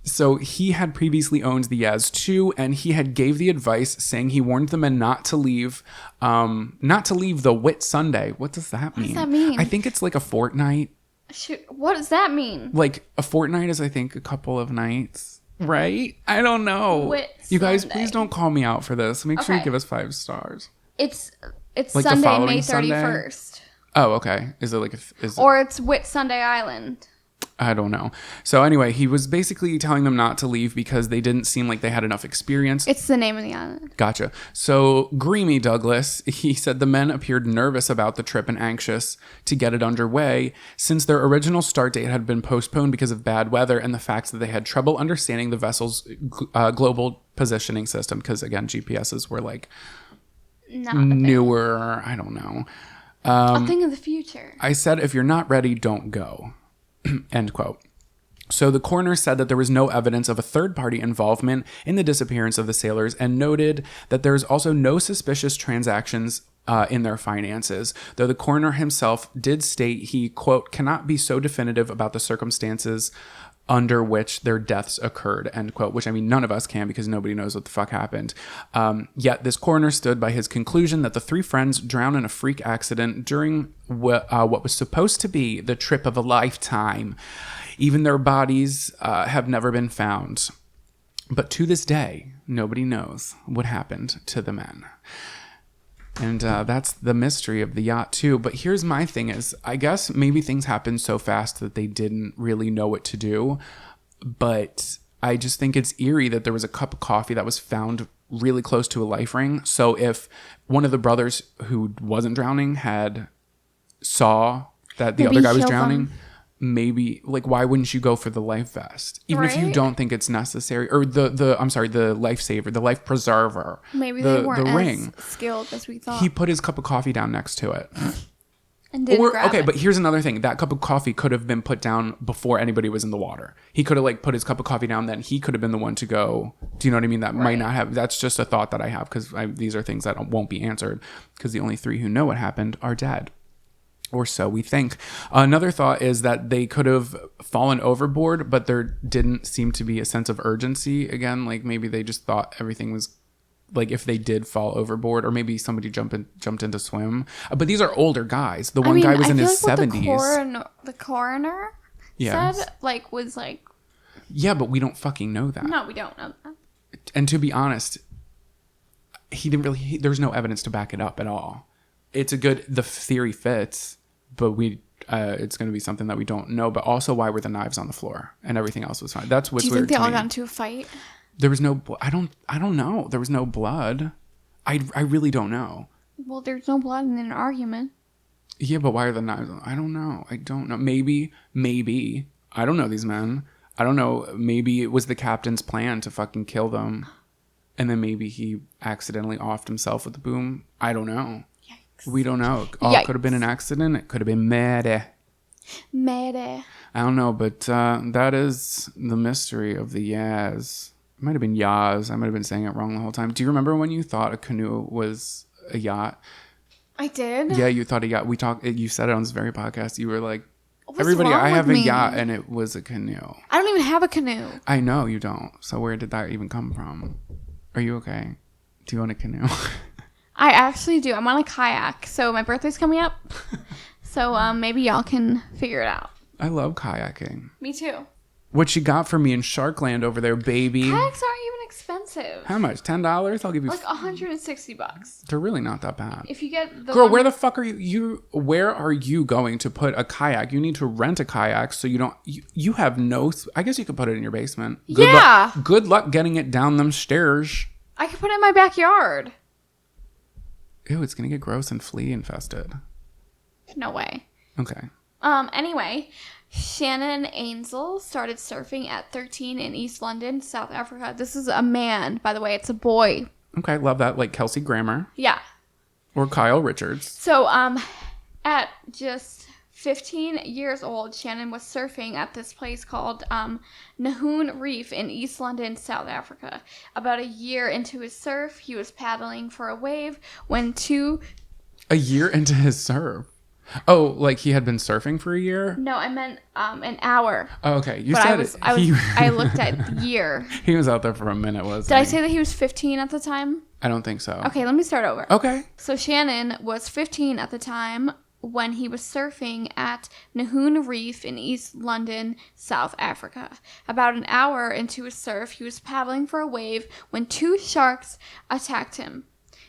So he had previously owned the Yaz 2, and he had gave the advice saying he warned the men not to leave the Whit Sunday. What does that mean? What does that mean? I think it's like a fortnight. Shoot, what does that mean? Like a fortnight is, I think, a couple of nights, right? I don't know. Whit You guys, Sunday. please don't call me out for this. Make sure you Okay. give us 5 stars. It's Like the Sunday, following May Sunday? 31st. Oh, okay. Is it like Or it's Whit Sunday Island. I don't know. So anyway, he was basically telling them not to leave because they didn't seem like they had enough experience. It's the name of the island. Gotcha. So Greamy Douglas, he said the men appeared nervous about the trip and anxious to get it underway since their original start date had been postponed because of bad weather and the fact that they had trouble understanding the vessel's global positioning system because, again, GPSs were like newer. I don't know. A thing of the future. I said, if you're not ready, don't go. End quote. So the coroner said that there was no evidence of a third-party involvement in the disappearance of the sailors and noted that there is also no suspicious transactions in their finances, though the coroner himself did state he, quote, cannot be so definitive about the circumstances under which their deaths occurred, end quote, which, I mean, none of us can because nobody knows what the fuck happened. Yet this coroner stood by his conclusion that the 3 friends drowned in a freak accident during what was supposed to be the trip of a lifetime. Even their bodies have never been found. But to this day, nobody knows what happened to the men. And that's the mystery of the yacht too. But here's my thing is, I guess maybe things happened so fast that they didn't really know what to do. But I just think it's eerie that there was a cup of coffee that was found really close to a life ring. So if one of the brothers who wasn't drowning saw that the other guy was drowning, maybe, like, why wouldn't you go for the life vest? Even if you don't think it's necessary. Or the lifesaver, the life preserver. Maybe the they weren't ring. as skilled as we thought. He put his cup of coffee down next to it. And didn't grab it. But here's another thing. That cup of coffee could have been put down before anybody was in the water. He could have, like, put his cup of coffee down, then he could have been the one to go. Do you know what I mean? That might not have. That's just a thought that I have because these are things that won't be answered because the only 3 who know what happened are dead. Or so we think. Another thought is that they could have fallen overboard, but there didn't seem to be a sense of urgency. Again, like maybe they just thought everything was like if they did fall overboard, or maybe somebody jumped in to swim. But these are older guys. The one guy was in his 70s. The coroner said was like. Yeah, but we don't fucking know that. No, we don't know that. And to be honest, he didn't really. There's no evidence to back it up at all. It's the theory fits. But it's going to be something that we don't know. But also, why were the knives on the floor and everything else was fine? That's what's weird. Do you think they all got into a fight? There was no. I don't know. There was no blood. I really don't know. Well, there's no blood in an argument. Yeah, but why are the knives? I don't know. Maybe. I don't know these men. I don't know. Maybe it was the captain's plan to fucking kill them, and then maybe he accidentally offed himself with the boom. I don't know. We don't know. It could have been an accident. It could have been murder. I don't know, but that is the mystery of the Yaz. It might have been Yaz. I might have been saying it wrong the whole time. Do you remember when you thought a canoe was a yacht? I did. Yeah, you thought a yacht. You said it on this very podcast. You were like, What's everybody, wrong I have with a me? yacht, and it was a canoe. I don't even have a canoe. I know you don't. So where did that even come from? Are you okay? Do you own a canoe? I actually do. I'm on a kayak. So my birthday's coming up. So So maybe y'all can figure it out. I love kayaking. Me too. What you got for me in Sharkland over there, baby? Kayaks aren't even expensive. How much? $10? I'll give you like $160. They're really not that bad. If you get the girl, where the fuck are you? Where are you going to put a kayak? You need to rent a kayak so you don't. You have no. I guess you could put it in your basement. Good luck getting it down them stairs. I could put it in my backyard. Ew, it's gonna get gross and flea infested. No way. Okay. Anyway, Shannon Ainsel started surfing at 13 in East London, South Africa. This is a man, by the way. It's a boy. Okay, love that. Like Kelsey Grammer. Yeah. Or Kyle Richards. So, at just 15 years old, Shannon was surfing at this place called Nahoon Reef in East London, South Africa. About a year into his surf, he was paddling for a wave when A year into his surf? Oh, like he had been surfing for a year? No, I meant an hour. Oh, okay. I looked at the year. He was out there for a minute, wasn't he? Did I say that he was 15 at the time? I don't think so. Okay, let me start over. Okay. So Shannon was 15 at the time when he was surfing at Nahoon Reef in East London, South Africa. About an hour into his surf, he was paddling for a wave when two sharks attacked him.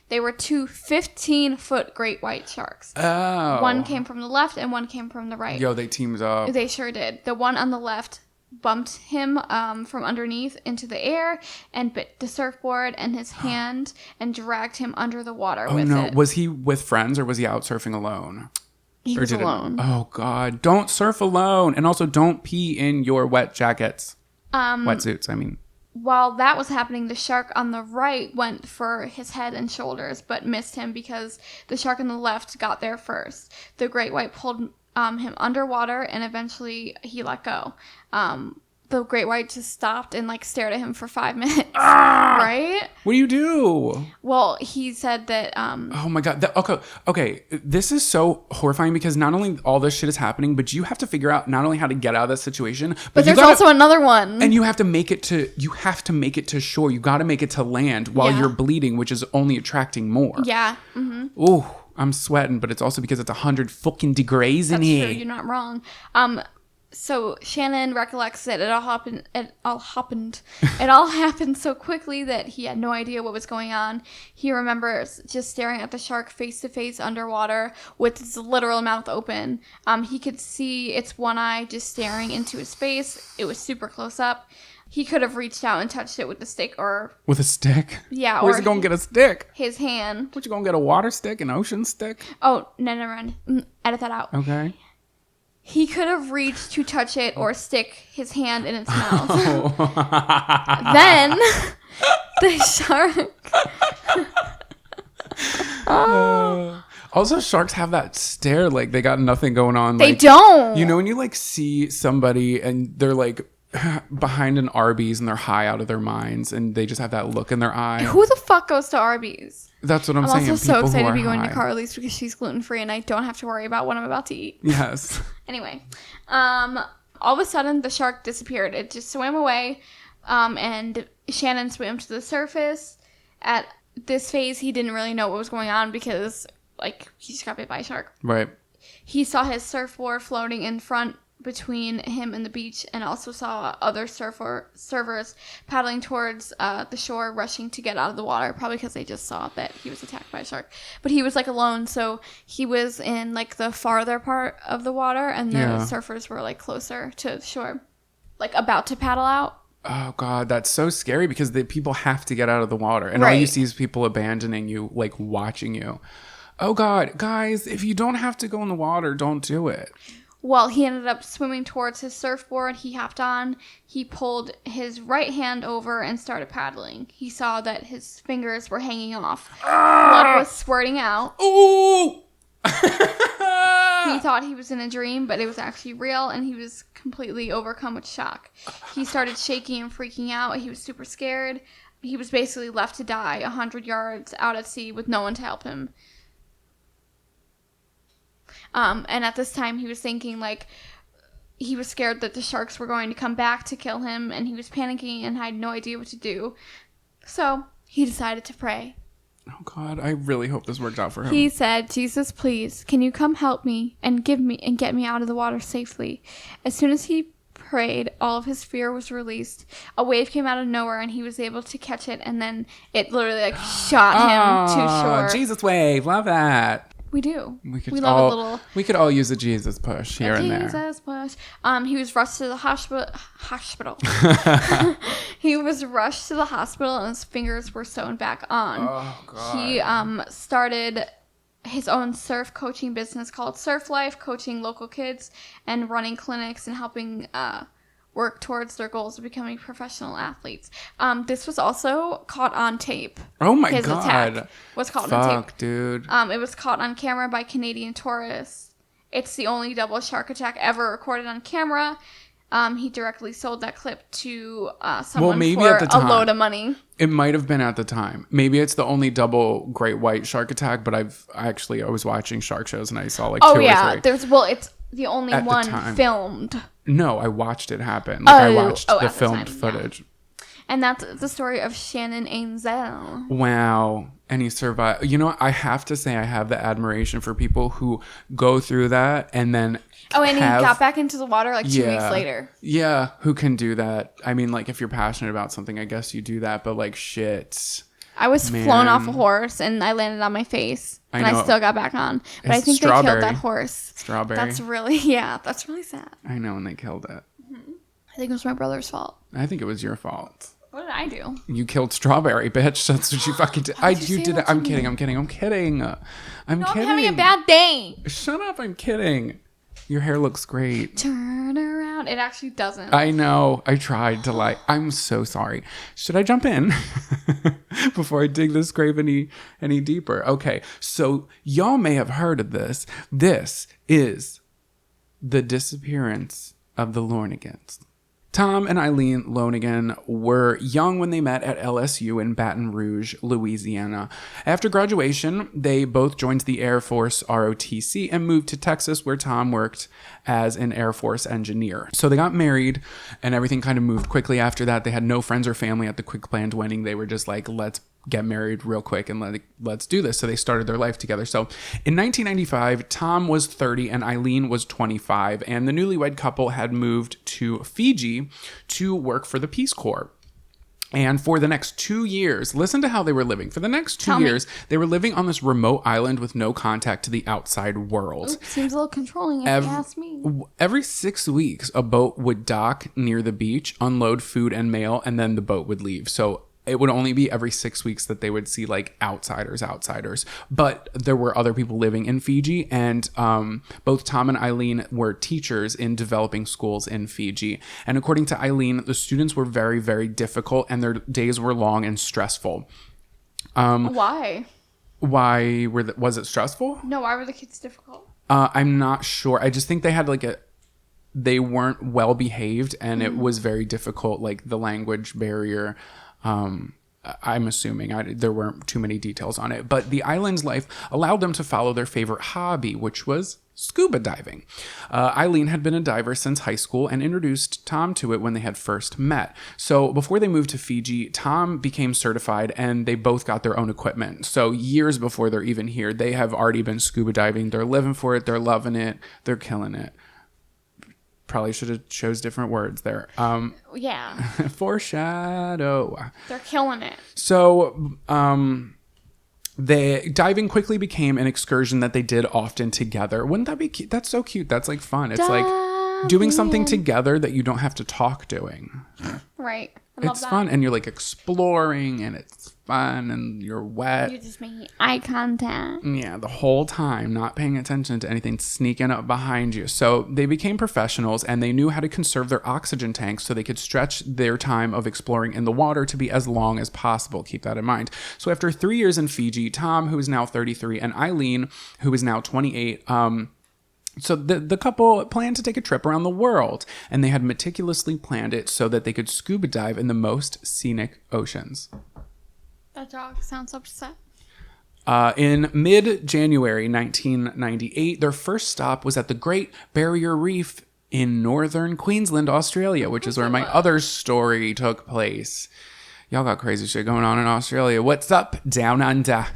They were two 15-foot great white sharks. Oh. One came from the left and one came from the right. Yo, they teamed up. They sure did. The one on the left bumped him from underneath into the air and bit the surfboard and his hand and dragged him under the water with it. Was he with friends or was he out surfing alone? He was alone. Oh, God. Don't surf alone. And also don't pee in your wet jackets. Wetsuits, I mean. While that was happening, the shark on the right went for his head and shoulders, but missed him because the shark on the left got there first. The great white pulled him underwater, and eventually he let go. The great white just stopped and stared at him for 5 minutes. Right? What do you do? Well, he said that. Oh my God. Okay. This is so horrifying because not only all this shit is happening, but you have to figure out not only how to get out of this situation, but there's also another one. And you have to make it to shore. You got to make it to land while you're bleeding, which is only attracting more. Yeah. Mm-hmm. Ooh, I'm sweating, but it's also because it's 100 fucking degrees in here. That's true. You're not wrong. So Shannon recollects that it all happened so quickly that he had no idea what was going on. He remembers just staring at the shark face to face underwater with its literal mouth open. He could see its one eye just staring into his face. It was super close up. He could have reached out and touched it with a stick or... With a stick? Yeah. Where's he going to get a stick? His hand. What, you going to get a water stick, an ocean stick? Oh, no, never mind. Edit that out. Okay. He could have reached to touch it or stick his hand in its mouth. Oh. Then the shark. Also, sharks have that stare like they got nothing going on. They don't. You know, when you see somebody and they're behind an Arby's and they're high out of their minds and they just have that look in their eye. Who the fuck goes to Arby's? That's what I'm saying. I'm also so excited to be going to Carly's because she's gluten-free and I don't have to worry about what I'm about to eat. Yes. Anyway, all of a sudden the shark disappeared. It just swam away, and Shannon swam to the surface. At this phase, he didn't really know what was going on because, he just got bit by a shark. Right. He saw his surfboard floating in front between him and the beach and also saw other surfers paddling towards the shore, rushing to get out of the water, probably because they just saw that he was attacked by a shark. But he was alone, so he was in the farther part of the water and the surfers were closer to shore, about to paddle out. Oh God, that's so scary because the people have to get out of the water and all you see is people abandoning you, watching you. Oh God, guys, if you don't have to go in the water, don't do it. Well, he ended up swimming towards his surfboard. He hopped on. He pulled his right hand over and started paddling. He saw that his fingers were hanging off. Blood was squirting out. Ooh! He thought he was in a dream, but it was actually real, and he was completely overcome with shock. He started shaking and freaking out. He was super scared. He was basically left to die 100 yards out at sea with no one to help him. And at this time, he was thinking, he was scared that the sharks were going to come back to kill him, and he was panicking and had no idea what to do. So, he decided to pray. Oh God, I really hope this worked out for him. He said, "Jesus, please, can you come help me and get me out of the water safely?" As soon as he prayed, all of his fear was released. A wave came out of nowhere and he was able to catch it, and then it literally like shot him to shore. Jesus wave, love that. We do. We love a little. We could all use a Jesus push here and there. Jesus push. He was rushed to the hospital. He was rushed to the hospital and his fingers were sewn back on. Oh God. He started his own surf coaching business called Surf Life, coaching local kids and running clinics and helping work towards their goals of becoming professional athletes. This was also caught on tape. Oh my His God. attack was caught on tape. Dude. It was caught on camera by Canadian tourists. It's the only double shark attack ever recorded on camera. He directly sold that clip to someone for a load of money. It might have been at the time. Maybe it's the only double great white shark attack, but I was watching shark shows and I saw like two or three. It's the only at one filmed. No, I watched it happen. I watched the filmed footage. Yeah. And that's the story of Shannon Ainzel. Wow. And he survived. You know, I have to say I have the admiration for people who go through that and then he got back into the water like 2 weeks later. Yeah, who can do that? I mean, like, if you're passionate about something, I guess you do that. But, like, shit. I was flown off a horse and I landed on my face. And I still got back on. But I think they killed that horse. Strawberry. That's really sad. I know, and they killed it. Mm-hmm. I think it was my brother's fault. I think it was your fault. What did I do? You killed Strawberry, bitch. That's what you fucking did. You did it. I'm kidding. I'm kidding. I'm having a bad day. Shut up. I'm kidding. Your hair looks great. Turn around. It actually doesn't. I know. I tried to I'm so sorry. Should I jump in before I dig this grave any deeper? Okay. So y'all may have heard of this. This is the disappearance of the Lornigans. Tom and Eileen Lonigan were young when they met at LSU in Baton Rouge, Louisiana. After graduation, they both joined the Air Force ROTC and moved to Texas, where Tom worked as an Air Force engineer. So they got married and everything kind of moved quickly after that. They had no friends or family at the quick planned wedding. They were just like, let's get married real quick and let's do this. So they started their life together. So in 1995, Tom was 30 and Eileen was 25, and the newlywed couple had moved to Fiji to work for the Peace Corps. And for the next 2 years, listen to how they were living. For the next 2 years, they were living on this remote island with no contact to the outside world. Ooh, seems a little controlling if you ask me. Every 6 weeks, a boat would dock near the beach, unload food and mail, and then the boat would leave. So it would only be every 6 weeks that they would see like outsiders. But there were other people living in Fiji, and both Tom and Eileen were teachers in developing schools in Fiji. And according to Eileen, the students were very, very difficult and their days were long and stressful. Why? Was it stressful? No, why were the kids difficult? I'm not sure. I just think they had they weren't well behaved, and it was very difficult, like the language barrier. I'm assuming there weren't too many details on it, but the island's life allowed them to follow their favorite hobby, which was scuba diving. Eileen had been a diver since high school and introduced Tom to it when they had first met. So before they moved to Fiji, Tom became certified and they both got their own equipment. So years before they're even here, they have already been scuba diving. They're living for it. They're loving it. They're killing it. Probably should have chose different words there. Yeah. Foreshadow. They're killing it. So, diving quickly became an excursion that they did often together. Wouldn't that be cute? That's so cute. That's like fun. It's like doing something together that you don't have to talk doing. Right. It's fun, and you're like exploring, and it's fun, and you're wet. You're just making eye contact. Yeah, the whole time, not paying attention to anything sneaking up behind you. So they became professionals, and they knew how to conserve their oxygen tanks so they could stretch their time of exploring in the water to be as long as possible. Keep that in mind. So after 3 years in Fiji, Tom, who is now 33, and Eileen, who is now 28, so the couple planned to take a trip around the world, and they had meticulously planned it so that they could scuba dive in the most scenic oceans. That dog sounds upset. In mid-January 1998, their first stop was at the Great Barrier Reef in northern Queensland, Australia, which is where my other story took place. Y'all got crazy shit going on in Australia. What's up, down under?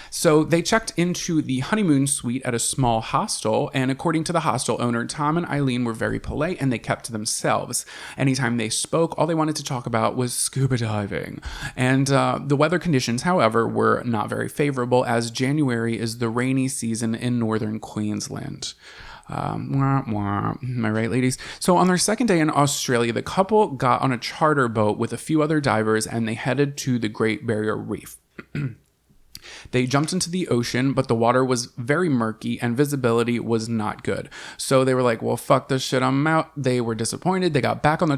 So they checked into the honeymoon suite at a small hostel, and according to the hostel owner, Tom and Eileen were very polite and they kept to themselves. Anytime they spoke, all they wanted to talk about was scuba diving. And the weather conditions, however, were not very favorable, as January is the rainy season in northern Queensland. Am I right, ladies? So on their second day in Australia, the couple got on a charter boat with a few other divers and they headed to the Great Barrier Reef. They jumped into the ocean, but the water was very murky and visibility was not good. So they were like, well, fuck this shit, I'm out. They were disappointed. They got back on the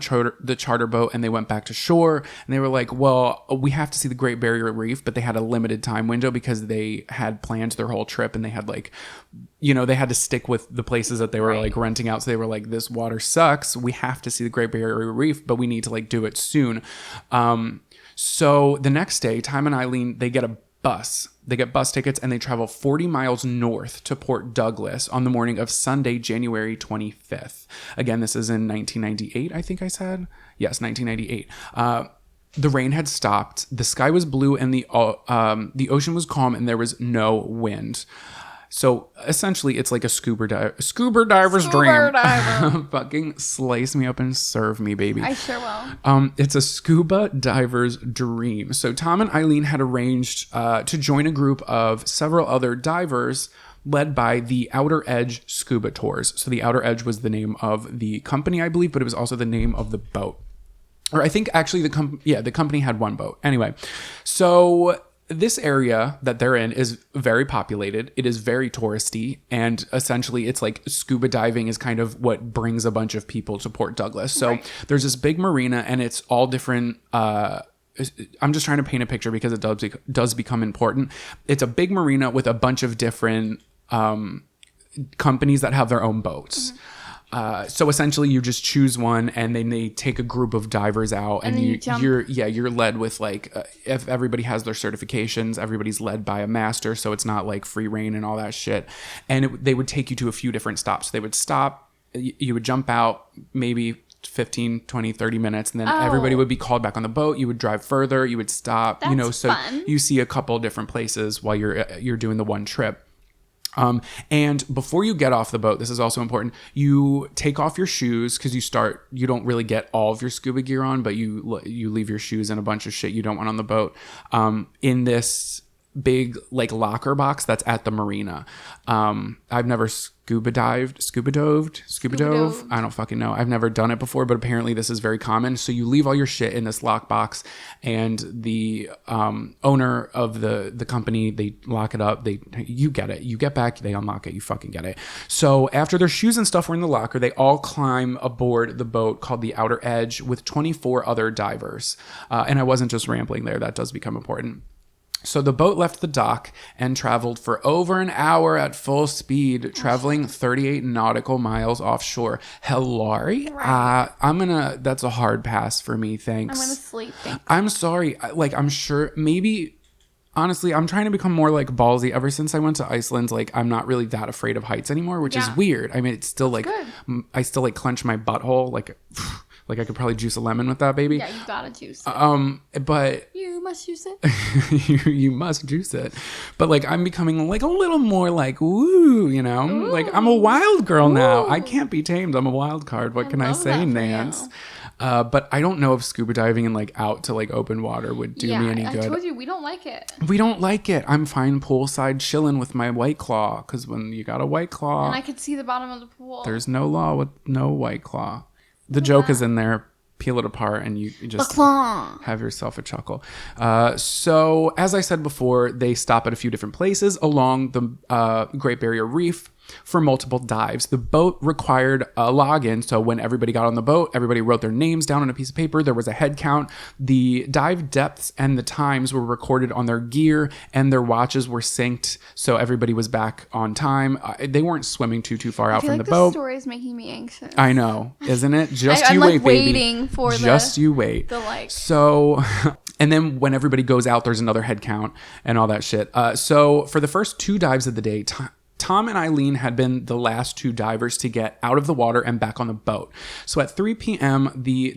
charter boat and they went back to shore. And they were like, well, we have to see the Great Barrier Reef, but they had a limited time window because they had planned their whole trip and they had like, you know, they had to stick with the places that they were like renting out. So they were like, this water sucks. We have to see the Great Barrier Reef, but we need to like do it soon. So the next day, Tom and Eileen, they get a bus. They get bus tickets and they travel 40 miles north to Port Douglas on the morning of Sunday, January 25th. Again, this is in 1998, I think I said. Yes, 1998. The rain had stopped. The sky was blue and the ocean was calm and there was no wind. So essentially, it's like a scuba diver's dream. Fucking slice me up and serve me, baby. I sure will. It's a scuba diver's dream. So Tom and Eileen had arranged to join a group of several other divers led by the Outer Edge Scuba Tours. So the Outer Edge was the name of the company, I believe, but it was also the name of the boat. Or I think actually the company had one boat. Anyway, so this area that they're in is very populated. It is very touristy. And essentially, it's like scuba diving is kind of what brings a bunch of people to Port Douglas. So there's this big marina and it's all different. I'm just trying to paint a picture because it does become important. It's a big marina with a bunch of different companies that have their own boats. Mm-hmm. So essentially you just choose one and then they take a group of divers out and you're led with like, if everybody has their certifications, everybody's led by a master. So it's not like free reign and all that shit. And they would take you to a few different stops. They would stop, you would jump out maybe 15, 20, 30 minutes. And then everybody would be called back on the boat. You would drive further, you would stop, That's so fun. You see a couple different places while you're doing the one trip. And before you get off the boat, this is also important, you take off your shoes because you don't really get all of your scuba gear on, but you leave your shoes and a bunch of shit you don't want on the boat, in this big like locker box that's at the marina. I've never scuba dove. I don't fucking know. I've never done it before, but apparently this is very common. So you leave all your shit in this lock box and the owner of the company, they lock it up. You get it. You get back, they unlock it. You fucking get it. So after their shoes and stuff were in the locker, they all climb aboard the boat called the Outer Edge with 24 other divers. And I wasn't just rambling there. That does become important. So the boat left the dock and traveled for over an hour at full speed, traveling 38 nautical miles offshore. Hillary, that's a hard pass for me. Thanks. I'm going to sleep. I'm sorry. Like, I'm sure maybe, honestly, I'm trying to become more like ballsy. Ever since I went to Iceland, like I'm not really that afraid of heights anymore, which is weird. I mean, it's still like, I still like clench my butthole. Like I could probably juice a lemon with that, baby. Yeah, you gotta juice it. But you must juice it. you must juice it. But like I'm becoming like a little more like woo, you know? Ooh. Like I'm a wild girl now. I can't be tamed. I'm a wild card. What can I say, Nance? But I don't know if scuba diving and like out to like open water would do me any good. I told you we don't like it. We don't like it. I'm fine poolside chilling with my White Claw because when you got a White Claw, and I could see the bottom of the pool. There's no law with no White Claw. The joke is in there. Peel it apart and you just have yourself a chuckle. So as I said before, they stop at a few different places along the Great Barrier Reef for multiple dives. The boat required a login, so when everybody got on the boat, everybody wrote their names down on a piece of paper. There was a head count. The dive depths and the times were recorded on their gear, and their watches were synced, so everybody was back on time. They weren't swimming too far out from the boat. The story is making me anxious. I know, isn't it? Just I'm you like wait, baby. Waiting for you wait. The like. So, and then when everybody goes out, there's another head count and all that shit. So for the first two dives of the day, Tom and Eileen had been the last 2 divers to get out of the water and back on the boat. So at 3 p.m., the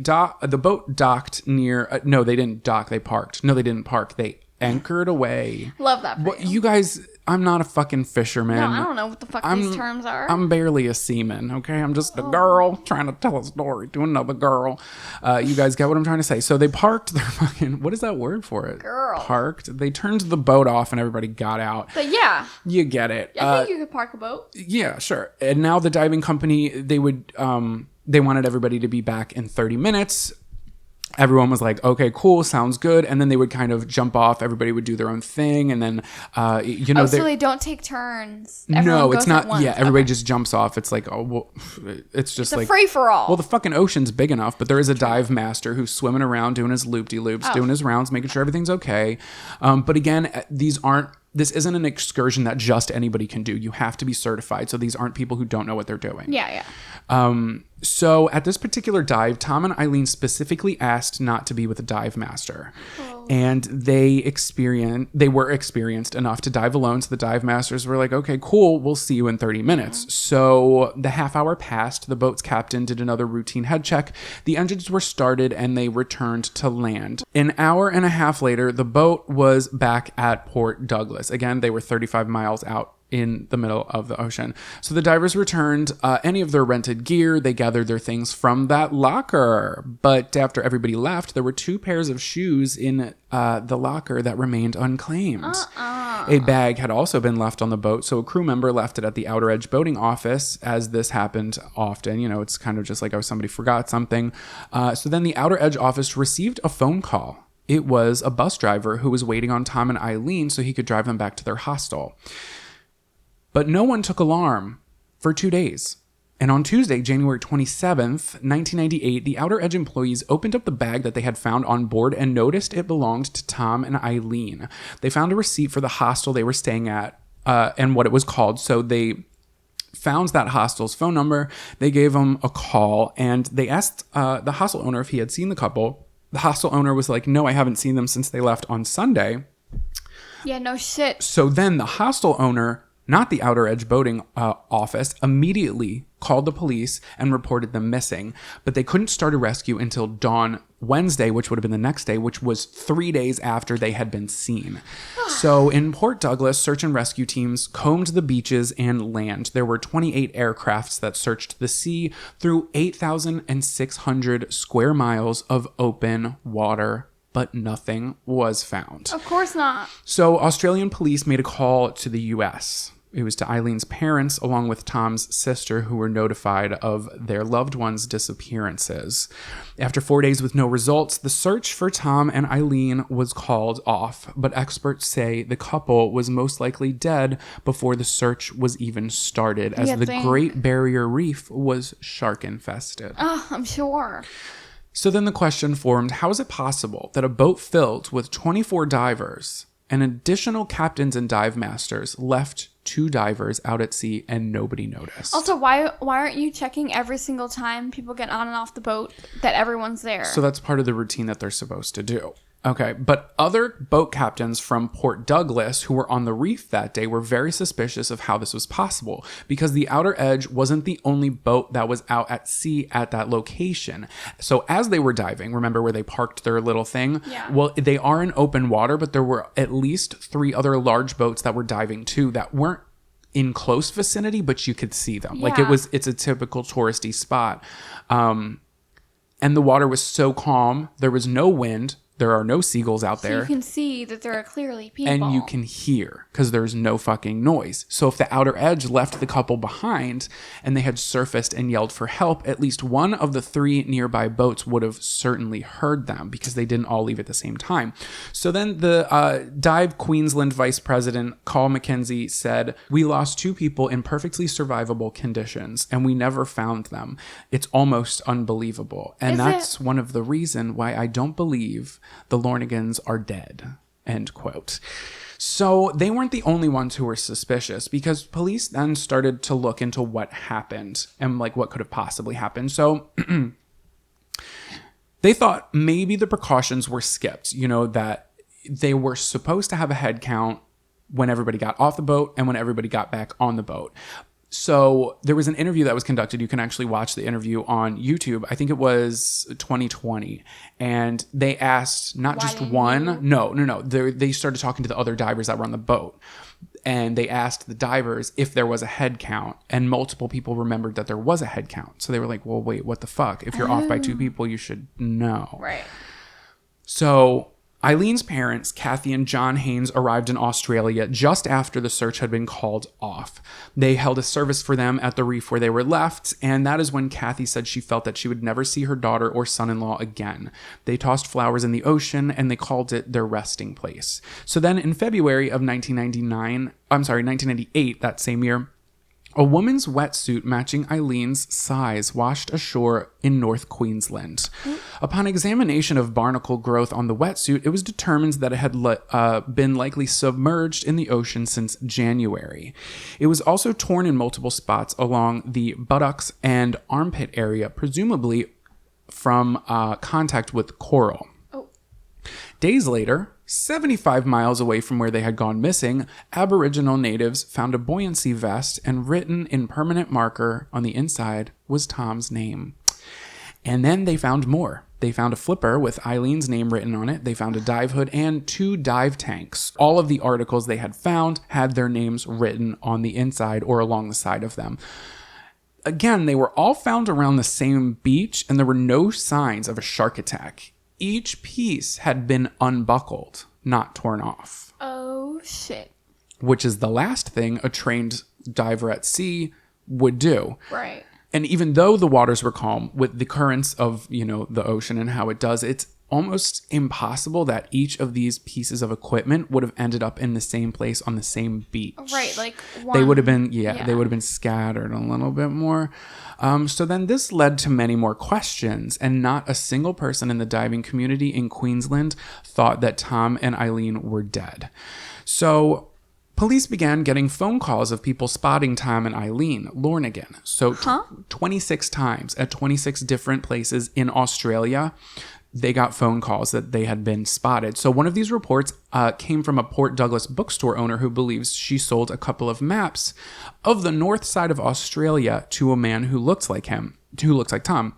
boat docked near... no, they didn't dock. They parked. No, they didn't park. They anchored away. Love that for you. You guys... I'm not a fucking fisherman. No, I don't know what the fuck these terms are. I'm barely a seaman, okay? I'm just a girl trying to tell a story to another girl. You guys get what I'm trying to say. So they parked their fucking... What is that word for it? Girl. Parked. They turned the boat off and everybody got out. But yeah. You get it. I think you could park a boat. Yeah, sure. And now the diving company, they wanted everybody to be back in 30 minutes. Everyone was like, okay, cool, sounds good. And then they would kind of jump off. Everybody would do their own thing. And then, so they don't take turns. No, it's not. Yeah, everybody just jumps off. It's like, oh, well, it's just like a free for all. Well, the fucking ocean's big enough, but there is a dive master who's swimming around doing his loop-de-loops, doing his rounds, making sure everything's okay. But again, this isn't an excursion that just anybody can do. You have to be certified. So these aren't people who don't know what they're doing. Yeah. So at this particular dive, Tom and Eileen specifically asked not to be with a dive master. And they were experienced enough to dive alone. So the dive masters were like, okay, cool, we'll see you in 30 minutes. So the half hour passed. The boat's captain did another routine head check. The engines were started and they returned to land. An hour and a half later, the boat was back at Port Douglas. Again, they were 35 miles out in the middle of the ocean. So the divers returned any of their rented gear. They gathered their things from that locker. But after everybody left, there were 2 pairs of shoes in the locker that remained unclaimed. A bag had also been left on the boat, so a crew member left it at the Outer Edge boating office, as this happened often. You know, it's kind of just like, oh, somebody forgot something. So then the Outer Edge office received a phone call. It was a bus driver who was waiting on Tom and Eileen so he could drive them back to their hostel. But no one took alarm for 2 days. And on Tuesday, January 27th, 1998, the Outer Edge employees opened up the bag that they had found on board and noticed it belonged to Tom and Eileen. They found a receipt for the hostel they were staying at and what it was called. So they found that hostel's phone number. They gave them a call and they asked the hostel owner if he had seen the couple. The hostel owner was like, no, I haven't seen them since they left on Sunday. Yeah, no shit. So then the hostel owner, not the Outer Edge boating office, immediately called the police and reported them missing. But they couldn't start a rescue until dawn Wednesday, which would have been the next day, which was 3 days after they had been seen. So in Port Douglas, search and rescue teams combed the beaches and land. There were 28 aircrafts that searched the sea through 8,600 square miles of open water, but nothing was found. Of course not. So Australian police made a call to the U.S. It was to Eileen's parents, along with Tom's sister, who were notified of their loved ones' disappearances. After 4 days with no results, the search for Tom and Eileen was called off, but experts say the couple was most likely dead before the search was even started, as the Great Barrier Reef was shark-infested. Oh, I'm sure. So then the question formed, how is it possible that a boat filled with 24 divers and additional captains and dive masters left 2 divers out at sea and nobody noticed? Also, why aren't you checking every single time people get on and off the boat that everyone's there? So that's part of the routine that they're supposed to do. Okay, but other boat captains from Port Douglas who were on the reef that day were very suspicious of how this was possible, because the Outer Edge wasn't the only boat that was out at sea at that location. So as they were diving, remember where they parked their little thing? Yeah. Well, they are in open water, but there were at least 3 other large boats that were diving too that weren't in close vicinity, but you could see them. Yeah. Like it's a typical touristy spot. And the water was so calm. There was no wind. There are no seagulls out there. So you can see that there are clearly people. And you can hear, because there's no fucking noise. So if the Outer Edge left the couple behind and they had surfaced and yelled for help, at least one of the 3 nearby boats would have certainly heard them, because they didn't all leave at the same time. So then the Dive Queensland Vice President, Carl McKenzie, said, "We lost 2 people in perfectly survivable conditions, and we never found them. It's almost unbelievable. And that's one of the reasons why I don't believe the Lornigans are dead," end quote. So they weren't the only ones who were suspicious, because police then started to look into what happened and like what could have possibly happened. So they thought maybe the precautions were skipped, you know, that they were supposed to have a head count when everybody got off the boat and when everybody got back on the boat. So there was an interview that was conducted. You can actually watch the interview on YouTube. I think it was 2020. And they asked not just one. No. They started talking to the other divers that were on the boat. And they asked the divers if there was a head count. And multiple people remembered that there was a head count. So they were like, well, wait, what the fuck? If you're off by 2 people, you should know. Right. So Eileen's parents, Kathy and John Haynes, arrived in Australia just after the search had been called off. They held a service for them at the reef where they were left, and that is when Kathy said she felt that she would never see her daughter or son-in-law again. They tossed flowers in the ocean, and they called it their resting place. So then in February of 1998, that same year, a woman's wetsuit matching Eileen's size washed ashore in North Queensland. Upon examination of barnacle growth on the wetsuit, it was determined that it had been likely submerged in the ocean since January. It was also torn in multiple spots along the buttocks and armpit area, presumably from contact with coral. Days later, 75 miles away from where they had gone missing, Aboriginal natives found a buoyancy vest, and written in permanent marker on the inside was Tom's name. And then they found more. They found a flipper with Eileen's name written on it. They found a dive hood and 2 dive tanks. All of the articles they had found had their names written on the inside or along the side of them. Again, they were all found around the same beach, and there were no signs of a shark attack. Each piece had been unbuckled, not torn off. Oh, shit. Which is the last thing a trained diver at sea would do. Right. And even though the waters were calm, with the currents of, the ocean and how it does, it's almost impossible that each of these pieces of equipment would have ended up in the same place on the same beach. Right, like they would have been, they would have been scattered a little bit more. So then this led to many more questions, and not a single person in the diving community in Queensland thought that Tom and Eileen were dead. So police began getting phone calls of people spotting Tom and Eileen Lornigan. So 26 times at 26 different places in Australia, they got phone calls that they had been spotted. So one of these reports came from a Port Douglas bookstore owner who believes she sold a couple of maps of the north side of Australia to a man who looks like Tom.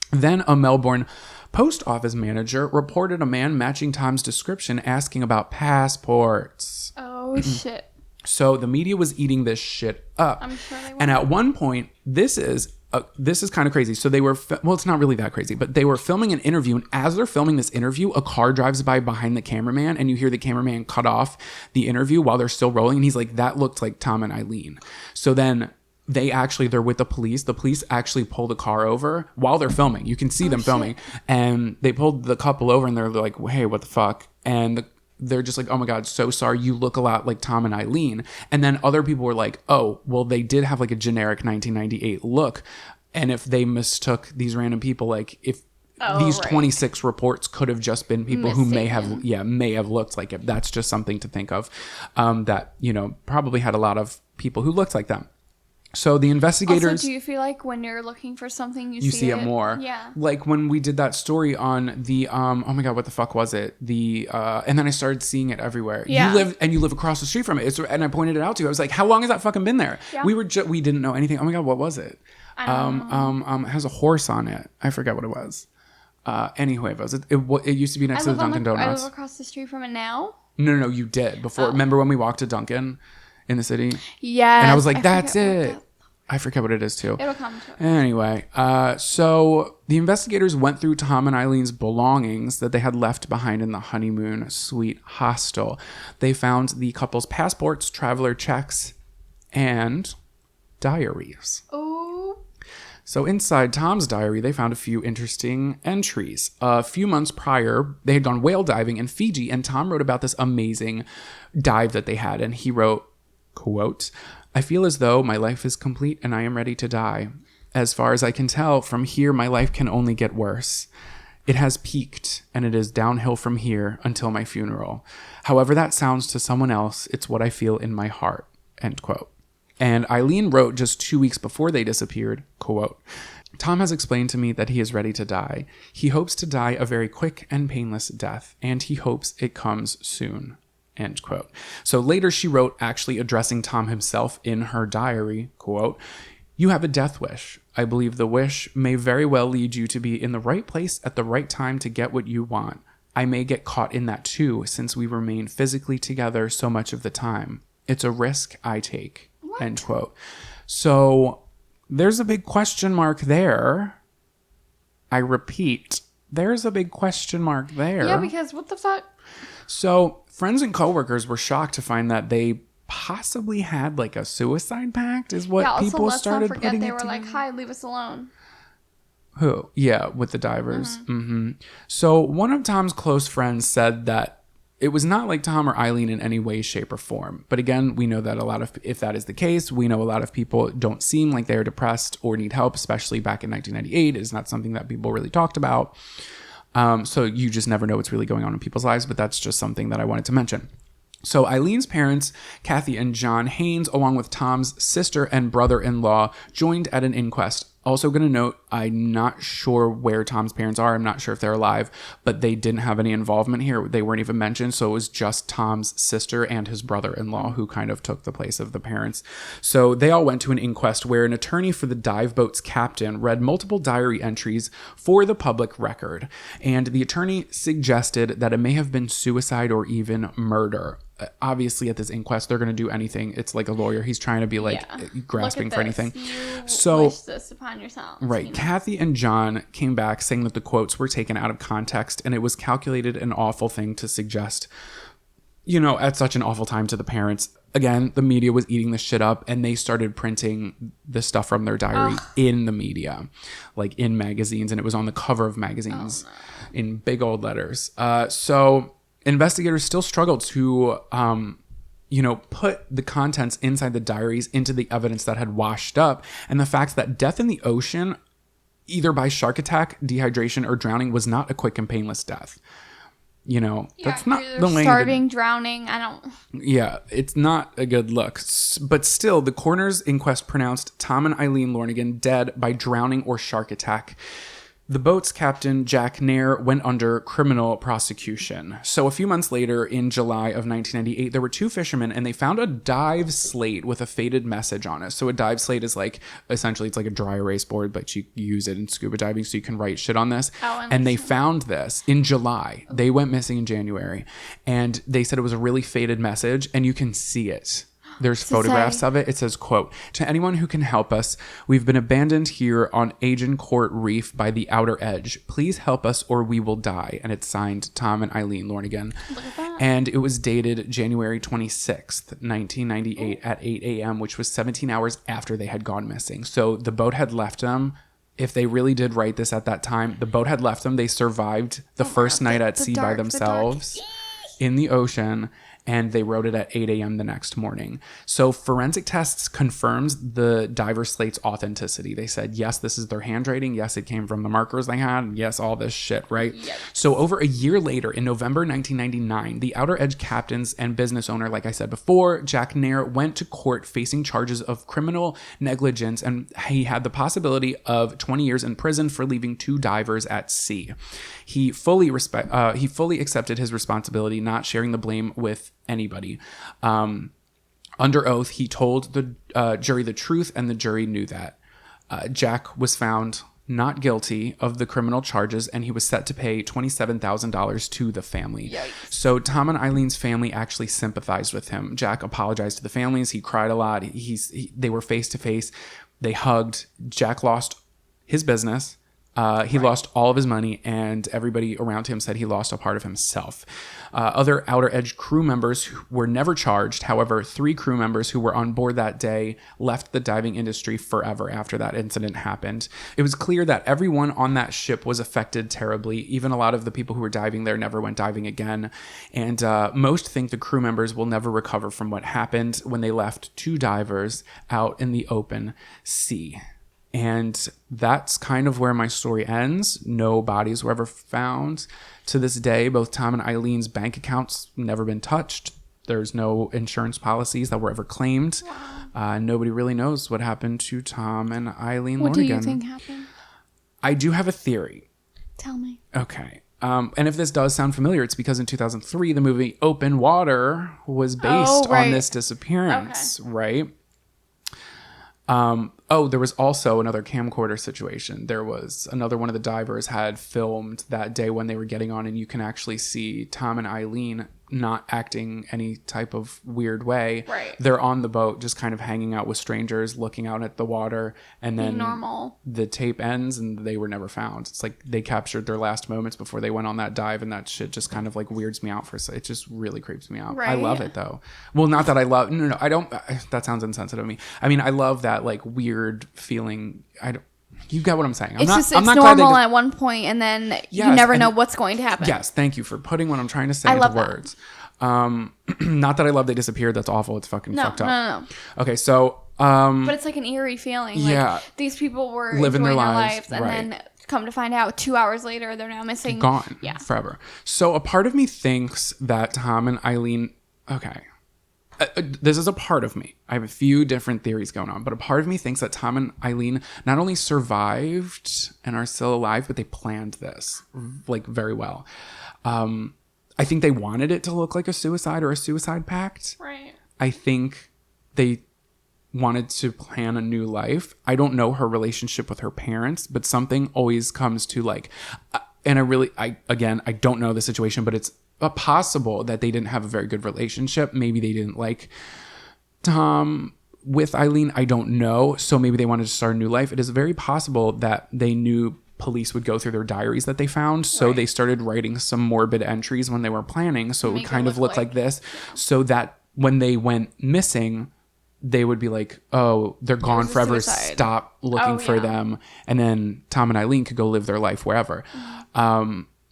Then a Melbourne post office manager reported a man matching Tom's description asking about passports. Oh, shit. So the media was eating this shit up. I'm sure they were. And at one point, this is kind of crazy. So they were, it's not really that crazy, but they were filming an interview. And as they're filming this interview, a car drives by behind the cameraman, and you hear the cameraman cut off the interview while they're still rolling. And he's like, that looked like Tom and Eileen. So then they're with the police. The police actually pull the car over while they're filming. You can see them filming. And they pulled the couple over, and they're like, hey, what the fuck? And they're just like, oh my God, so sorry. You look a lot like Tom and Eileen. And then other people were like, oh, well, they did have like a generic 1998 look. And if they mistook these random people, like if these 26 reports could have just been people who may have looked like it. That's just something to think of, that, probably had a lot of people who looked like them. So the investigators... Also, do you feel like when you're looking for something, you see it more? Yeah. Like when we did that story on the, oh my God, what the fuck was it? And then I started seeing it everywhere. Yeah. You live across the street from it. And I pointed it out to you. I was like, how long has that fucking been there? Yeah. We didn't know anything. Oh my God, what was it? I don't know. It has a horse on it. I forget what it was. Anyway, it used to be next to the Dunkin' Donuts. I live across the street from it now? No, you did before. Remember when we walked to Dunkin' in the city? Yeah. And I was like, that's it. I forget what it is too. It'll come to it. Anyway, so the investigators went through Tom and Eileen's belongings that they had left behind in the honeymoon suite hostel. They found the couple's passports, traveler checks, and diaries. Oh. So inside Tom's diary, they found a few interesting entries. A few months prior, they had gone whale diving in Fiji, and Tom wrote about this amazing dive that they had, and he wrote, quote, I feel as though my life is complete and I am ready to die. As far as I can tell, from here, my life can only get worse. It has peaked, and it is downhill from here until my funeral. However that sounds to someone else, it's what I feel in my heart, end quote. And Eileen wrote just 2 weeks before they disappeared, quote, Tom has explained to me that he is ready to die. He hopes to die a very quick and painless death, and he hopes it comes soon, end quote. So later she wrote, actually addressing Tom himself in her diary, quote, "You have a death wish. I believe the wish may very well lead you to be in the right place at the right time to get what you want. I may get caught in that too, since we remain physically together so much of the time. It's a risk I take." What? End quote. So there's a big question mark there. I repeat, there's a big question mark there. Yeah, because what the fuck? So friends and coworkers were shocked to find that they possibly had like a suicide pact, is what people started putting it together. Let's not forget they were like, "Hi, leave us alone." Who? Yeah, with the divers. So one of Tom's close friends said that it was not like Tom or Eileen in any way, shape, or form. But again, we know that if that is the case, we know a lot of people don't seem like they're depressed or need help, especially back in 1998. It is not something that people really talked about. So you just never know what's really going on in people's lives, but that's just something that I wanted to mention. So Eileen's parents, Kathy and John Haynes, along with Tom's sister and brother-in-law, joined at an inquest. Also going to note, I'm not sure where Tom's parents are. I'm not sure if they're alive, but they didn't have any involvement here. They weren't even mentioned. So it was just Tom's sister and his brother-in-law who kind of took the place of the parents. So they all went to an inquest where an attorney for the dive boat's captain read multiple diary entries for the public record. And the attorney suggested that it may have been suicide or even murder. Obviously at this inquest they're going to do anything. It's like a lawyer. He's trying to be like grasping for anything. So wish this upon yourself, right. Kathy and John came back saying that the quotes were taken out of context and it was calculated an awful thing to suggest, at such an awful time to the parents. Again, the media was eating this shit up and they started printing the stuff from their diary in the media, like in magazines, and it was on the cover of magazines in big old letters. So investigators still struggled to, put the contents inside the diaries into the evidence that had washed up. And the fact that death in the ocean, either by shark attack, dehydration, or drowning, was not a quick and painless death. That's not the way. Starving, drowning, Yeah, it's not a good look. But still, the coroner's inquest pronounced Tom and Eileen Lornigan dead by drowning or shark attack. The boat's captain, Jack Nair, went under criminal prosecution. So a few months later, in July of 1998, there were two fishermen and they found a dive slate with a faded message on it. So a dive slate is essentially it's like a dry erase board, but you use it in scuba diving so you can write shit on this. And they found this in July. They went missing in January. And they said it was a really faded message and you can see it. There's photographs of it. It says, quote, "To anyone who can help us, we've been abandoned here on Agincourt Reef by the outer edge. Please help us or we will die." And it's signed Tom and Eileen Lornigan. Look at that. And it was dated January 26th, 1998 at 8 a.m., which was 17 hours after they had gone missing. So the boat had left them. If they really did write this at that time, the boat had left them. They survived the first night at sea by themselves in the ocean. And they wrote it at 8 a.m. the next morning. So forensic tests confirms the diver slate's authenticity. They said, yes, this is their handwriting. Yes, it came from the markers they had. And yes, all this shit, right? Yep. So over a year later, in November 1999, the Outer Edge captains and business owner, like I said before, Jack Nair, went to court facing charges of criminal negligence. And he had the possibility of 20 years in prison for leaving two divers at sea. He fully accepted his responsibility, not sharing the blame with anybody. Under oath, he told the jury the truth, and the jury knew that. Jack was found not guilty of the criminal charges, and he was set to pay $27,000 to the family. Yikes. So Tom and Eileen's family actually sympathized with him. Jack apologized to the families. He cried a lot. They were face to face. They hugged. Jack lost his business. He lost all of his money, and everybody around him said he lost a part of himself. Other Outer Edge crew members were never charged. However, 3 crew members who were on board that day left the diving industry forever after that incident happened. It was clear that everyone on that ship was affected terribly. Even a lot of the people who were diving there never went diving again. And most think the crew members will never recover from what happened when they left 2 divers out in the open sea. And that's kind of where my story ends. No bodies were ever found. To this day, both Tom and Eileen's bank accounts never been touched. There's no insurance policies that were ever claimed. Nobody really knows what happened to Tom and Eileen Lornigan. What do you think happened? I do have a theory. Tell me. Okay. And if this does sound familiar, it's because in 2003, the movie Open Water was based on this disappearance, right? There was also another camcorder situation. There was another one of the divers had filmed that day when they were getting on, and you can actually see Tom and Eileen not acting any type of weird way. Right. They're on the boat, just kind of hanging out with strangers, looking out at the water, and then the tape ends and they were never found. It's like they captured their last moments before they went on that dive, and that shit just kind of like weirds me out it just really creeps me out. Right. I love it though. Well, not that I love, no, I don't, that sounds insensitive of me. I mean, I love that like weird feeling. You get what I'm saying. It's normal at one point, and then you never know what's going to happen. Yes, thank you for putting what I'm trying to say into words. Not that I love they disappeared. That's awful. It's fucking fucked up. No. Okay, so... but it's like an eerie feeling. Yeah. Like, these people were living their lives, and then come to find out 2 hours later, they're now missing. Gone. Yeah. Forever. So a part of me thinks that Tom and Eileen... Okay. This is a part of me. I have a few different theories going on, but a part of me thinks that Tom and Eileen not only survived and are still alive, but they planned this like very well. I think they wanted it to look like a suicide or a suicide pact. Right. I think they wanted to plan a new life. I don't know her relationship with her parents, but something always comes to like, and I don't know the situation, but it's possible that they didn't have a very good relationship. Maybe they didn't like Tom with Eileen. I don't know. So maybe they wanted to start a new life. It is very possible that they knew police would go through their diaries that they found. So they started writing some morbid entries when they were planning. So it would kind of look like this. So that when they went missing, they would be like, oh, they're gone forever. Stop looking for them. And then Tom and Eileen could go live their life wherever.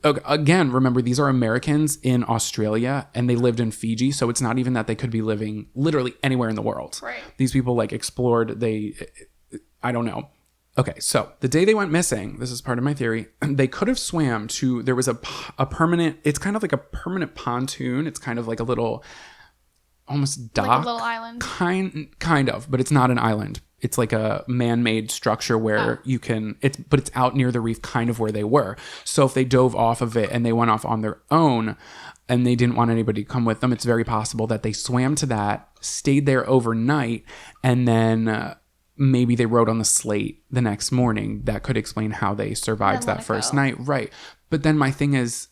Again, remember, these are Americans in Australia, and they lived in Fiji, so it's not even that they could be living literally anywhere in the world. Right. These people, like, explored, I don't know. Okay, so the day they went missing, this is part of my theory, they could have swam to, there was a permanent, it's kind of like a permanent pontoon. It's kind of like a little, almost dock. Like a little island. Kind of, but it's not an island. It's like a man-made structure where you can, but it's out near the reef, kind of where they were. So if they dove off of it and they went off on their own and they didn't want anybody to come with them, it's very possible that they swam to that, stayed there overnight, and then maybe they rode on the slate the next morning. That could explain how they survived that first night. Right. But then my thing is,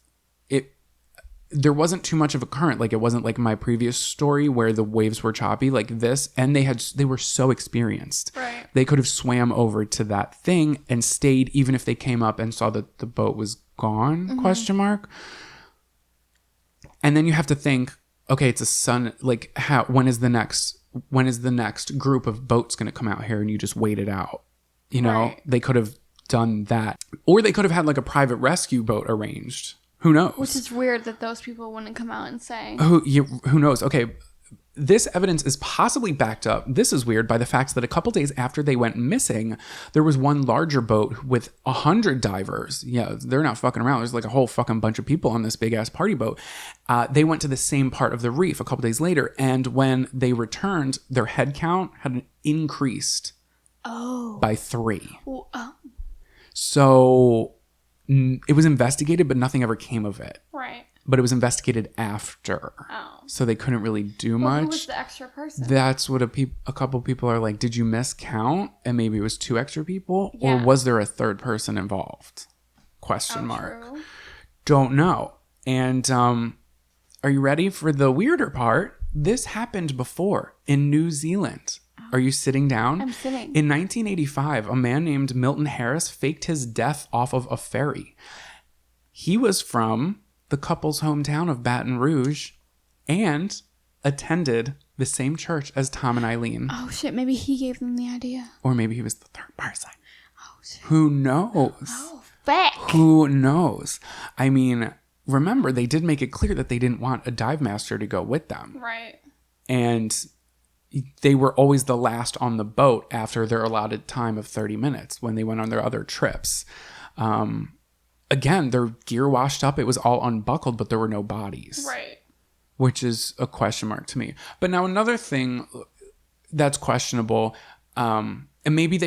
there wasn't too much of a current. Like, it wasn't like my previous story where the waves were choppy like this, and they were so experienced. Right. They could have swam over to that thing and stayed even if they came up and saw that the boat was gone, question mark. And then you have to think, okay, it's a sun, like, when is the next group of boats going to come out here, and you just wait it out. You know, they could have done that, or they could have had like a private rescue boat arranged. Who knows? Which is weird that those people wouldn't come out and say. Who knows? Okay, this evidence is possibly backed up. This is weird by the fact that a couple days after they went missing, there was one larger boat with 100 divers. Yeah, they're not fucking around. There's like a whole fucking bunch of people on this big ass party boat. They went to the same part of the reef a couple days later, and when they returned, their head count had increased by 3. So it was investigated, but nothing ever came of it. Right. But it was investigated after. Oh. So they couldn't really do much. Who was the extra person? That's what a couple people are like, did you miscount? And maybe it was 2 extra people? Yeah. Or was there a third person involved? Question mark. True. Don't know. And are you ready for the weirder part? This happened before in New Zealand. Are you sitting down? I'm sitting. In 1985, a man named Milton Harris faked his death off of a ferry. He was from the couple's hometown of Baton Rouge and attended the same church as Tom and Eileen. Oh, shit. Maybe he gave them the idea. Or maybe he was the third person. Oh, shit. Who knows? Oh, fuck. Who knows? I mean, remember, they did make it clear that they didn't want a dive master to go with them. Right. And they were always the last on the boat after their allotted time of 30 minutes when they went on their other trips. Again, their gear washed up. It was all unbuckled, but there were no bodies. Right. Which is a question mark to me. But now another thing that's questionable, And maybe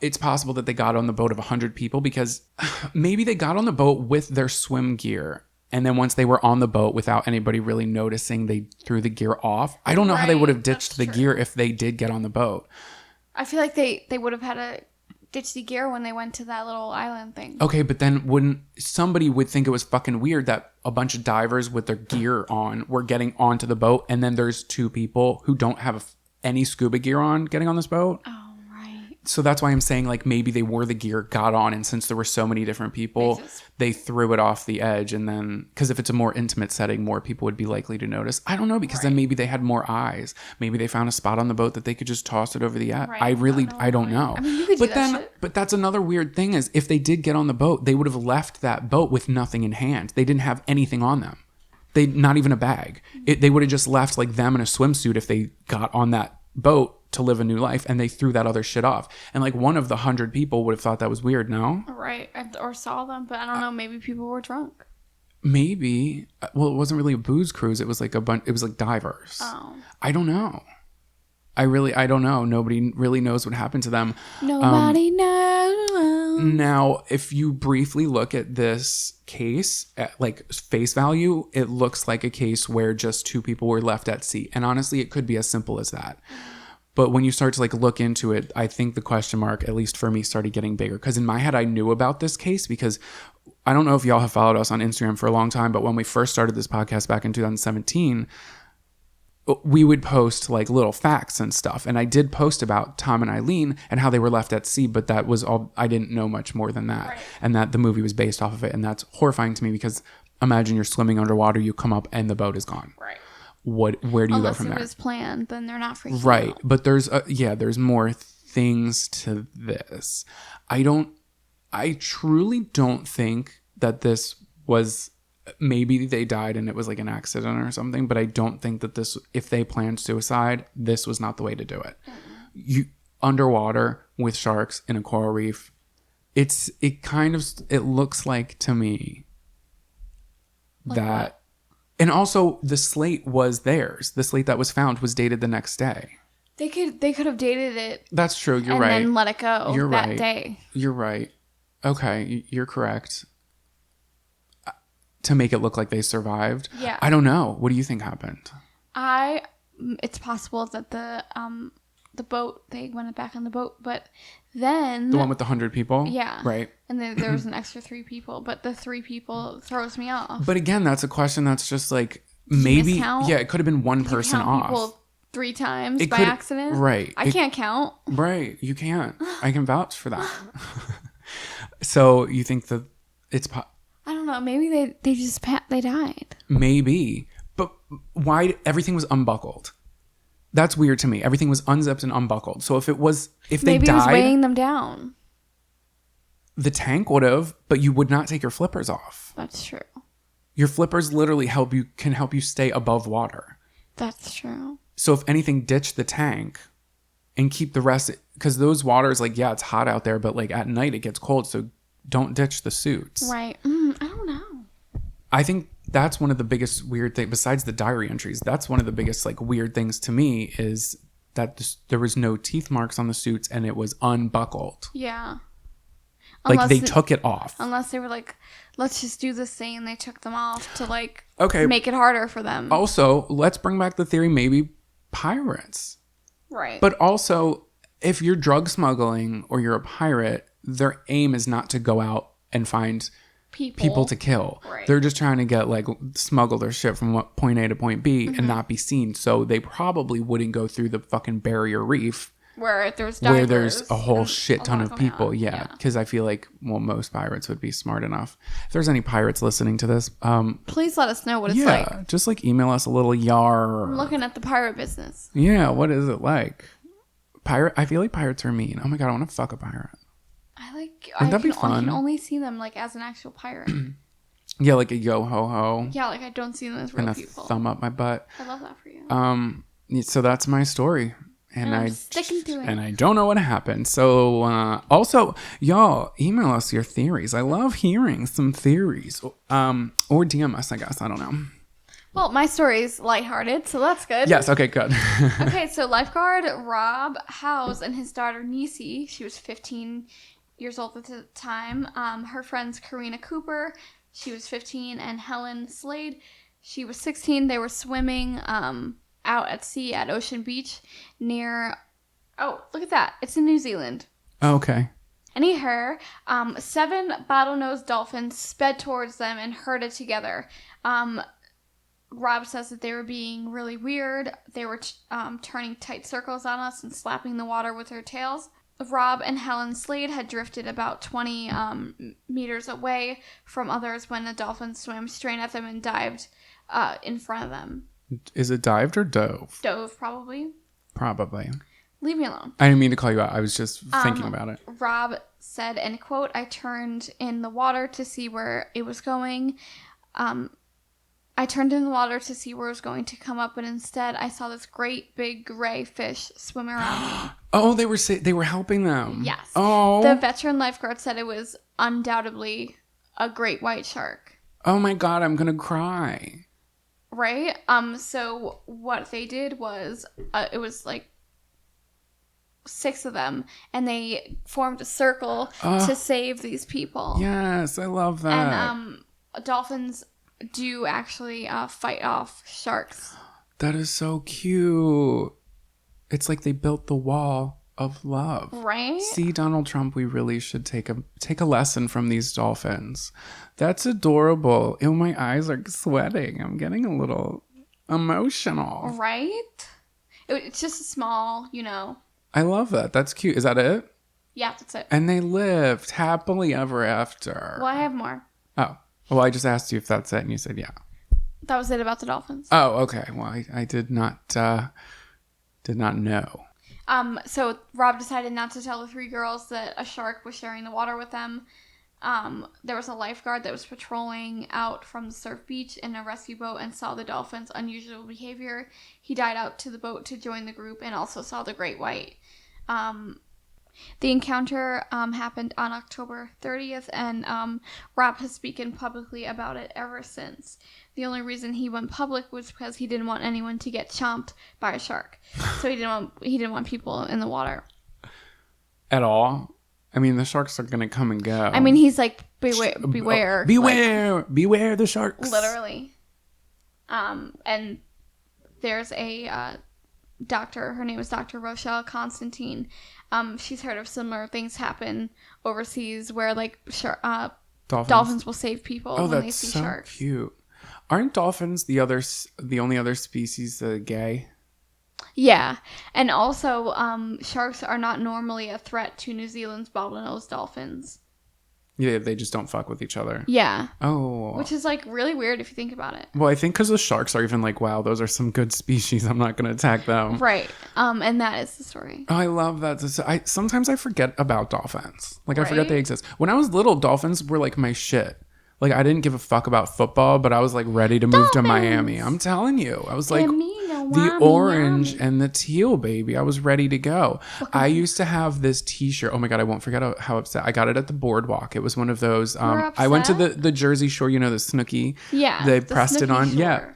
it's possible that they got on the boat of 100 people because maybe they got on the boat with their swim gear. And then once they were on the boat without anybody really noticing, they threw the gear off. I don't know how they would have ditched the gear if they did get on the boat. I feel like they would have had to ditch the gear when they went to that little island thing. Okay, but then somebody would think it was fucking weird that a bunch of divers with their gear on were getting onto the boat, and then there's 2 people who don't have any scuba gear on getting on this boat. Oh, right. So that's why I'm saying like maybe they wore the gear, got on, and since there were so many different people, they threw it off the edge. And then, because if it's a more intimate setting, more people would be likely to notice. I don't know, because then maybe they had more eyes. Maybe they found a spot on the boat that they could just toss it over the edge. Right. I don't know. I mean, you could do that shit. But that's another weird thing is if they did get on the boat, they would have left that boat with nothing in hand. They didn't have anything on them. Not even a bag. They would have just left like them in a swimsuit if they got on that boat to live a new life, and they threw that other shit off. And like one of the 100 people would have thought that was weird, no? Right. Or saw them, but I don't know. Maybe people were drunk. Maybe. Well, it wasn't really a booze cruise. It was like it was like divers. Oh. I don't know. I don't know. Nobody really knows what happened to them. Nobody knows. Now, if you briefly look at this case at like face value, it looks like a case where just 2 people were left at sea. And honestly, it could be as simple as that. But when you start to like look into it, I think the question mark, at least for me, started getting bigger. Because in my head, I knew about this case because I don't know if y'all have followed us on Instagram for a long time, but when we first started this podcast back in 2017, we would post like little facts and stuff. And I did post about Tom and Eileen and how they were left at sea, but that was all, I didn't know much more than that. Right. And that the movie was based off of it. And that's horrifying to me because imagine you're swimming underwater, you come up and the boat is gone. Right. Where do you Unless go from there? Unless it was planned, then they're not freaking right. out. But there's more things to this. I truly don't think that this was, maybe they died and it was like an accident or something, but I don't think that this, if they planned suicide, this was not the way to do it. Mm-hmm. You underwater with sharks in a coral reef, it looks like to me like that. What? And also, the slate was theirs. The slate that was found was dated the next day. They could have dated it. That's true. You're right. And then let it go that day. You're right. Okay, you're correct. To make it look like they survived. Yeah. I don't know. What do you think happened? It's possible that the boat, they went back on the boat, but then... The one with the 100 people? Yeah. Right. And then there was an extra 3 people, but the 3 people throws me off. But again, that's a question that's just like, maybe... Yeah, it could have been one person off. People 3 times by accident? Right. I can't count. Right. You can't. I can vouch for that. So you think that it's... I don't know. Maybe they died. Maybe. But why... Everything was unbuckled. That's weird to me. Everything was unzipped and unbuckled. So if they died... Maybe it was weighing them down. The tank would have, but you would not take your flippers off. That's true. Your flippers literally can help you stay above water. That's true. So if anything, ditch the tank and keep the rest, because those waters, like, yeah, it's hot out there, but like at night it gets cold. So don't ditch the suits. Right. I don't know. I think that's one of the biggest weird things, besides the diary entries. That's one of the biggest like weird things to me is that there was no teeth marks on the suits and it was unbuckled. Yeah. Like they took it off. Unless they were like, let's just do this thing, and they took them off to like make it harder for them. Also, let's bring back the theory, maybe pirates. Right. But also, if you're drug smuggling or you're a pirate, their aim is not to go out and find people to kill. Right. They're just trying to get like smuggle their shit from point A to point B and not be seen. So they probably wouldn't go through the fucking barrier reef where there's a whole shit ton of people. Yeah, because I feel like most pirates would be smart enough. If there's any pirates listening to this, please let us know what it's like. Yeah, just like email us a little yar. I'm looking at the pirate business. Yeah, what is it like? I feel like pirates are mean. Oh my god, I want to fuck a pirate. That'd be fun. I can only see them like as an actual pirate. Yeah, like a yo ho ho. Yeah, like I don't see them as real people. Thumb up my butt. I love that for you. So that's my story. And I'm sticking to it. And I don't know what happened. So also, y'all email us your theories. I love hearing some theories. Or DM us, I guess. I don't know. Well, my story is lighthearted, so that's good. Yes, okay, good. Okay, so lifeguard Rob Howes and his daughter Niecy, she was 15 years old at the time. Her friends Karina Cooper, she was 15, and Helen Slade, she was 16. They were swimming out at sea at Ocean Beach near... Oh, look at that. It's in New Zealand. Oh, okay. Anyhow, 7 bottlenose dolphins sped towards them and herded together. Rob says that they were being really weird. They were turning tight circles on us and slapping the water with their tails. Rob and Helen Slade had drifted about 20 meters away from others when the dolphins swam straight at them and dived in front of them. Is it dived or dove? Dove, probably. Probably. Leave me alone. I didn't mean to call you out. I was just thinking about it. Rob said, and quote, I turned in the water to see where it was going. I turned in the water to see where it was going to come up, but instead I saw this great big gray fish swim around me. Oh, they were helping them. Yes. Oh. The veteran lifeguard said it was undoubtedly a great white shark. Oh my God, I'm gonna cry. Right? So what they did was, it was like 6 of them, and they formed a circle to save these people. Yes, I love that. And dolphins do actually fight off sharks. That is so cute. It's like they built the wall of love. Right? See, Donald Trump, we really should take a lesson from these dolphins. That's adorable. Oh, my eyes are sweating. I'm getting a little emotional. Right? It's just a small, I love that. That's cute. Is that it? Yeah, that's it. And they lived happily ever after. Well, I have more. Oh. Well, I just asked you if that's it, and you said yeah. That was it about the dolphins. Oh, okay. Well, I did not know. So Rob decided not to tell the 3 girls that a shark was sharing the water with them. There was a lifeguard that was patrolling out from the surf beach in a rescue boat and saw the dolphins' unusual behavior. He dived out to the boat to join the group and also saw the great white. The encounter happened on October 30th, and Rob has spoken publicly about it ever since. The only reason he went public was because he didn't want anyone to get chomped by a shark. So he didn't want people in the water. At all? I mean, the sharks are going to come and go. I mean, he's like, beware. Beware the sharks. Literally. And there's a doctor, her name is Dr. Rochelle Constantine. She's heard of similar things happen overseas where like dolphins will save people when they see sharks. Oh, that's so cute. Aren't dolphins the only other species that are gay? Yeah, and also sharks are not normally a threat to New Zealand's bottlenose dolphins. Yeah, they just don't fuck with each other. Yeah. Oh. Which is like really weird if you think about it. Well, I think because the sharks are even like, wow, those are some good species. I'm not going to attack them. Right. And that is the story. Oh, I love that. Sometimes I forget about dolphins. Like, I forget they exist. When I was little, dolphins were like my shit. Like, I didn't give a fuck about football, but I was like ready to move to Miami. I'm telling you. I was like the orange and the teal, baby. I was ready to go. I used to have this t-shirt. Oh my God, I won't forget how upset. I got it at the boardwalk. It was one of those. I went to the Jersey Shore, the Snooki. Yeah. They pressed it on. Shore. Yeah.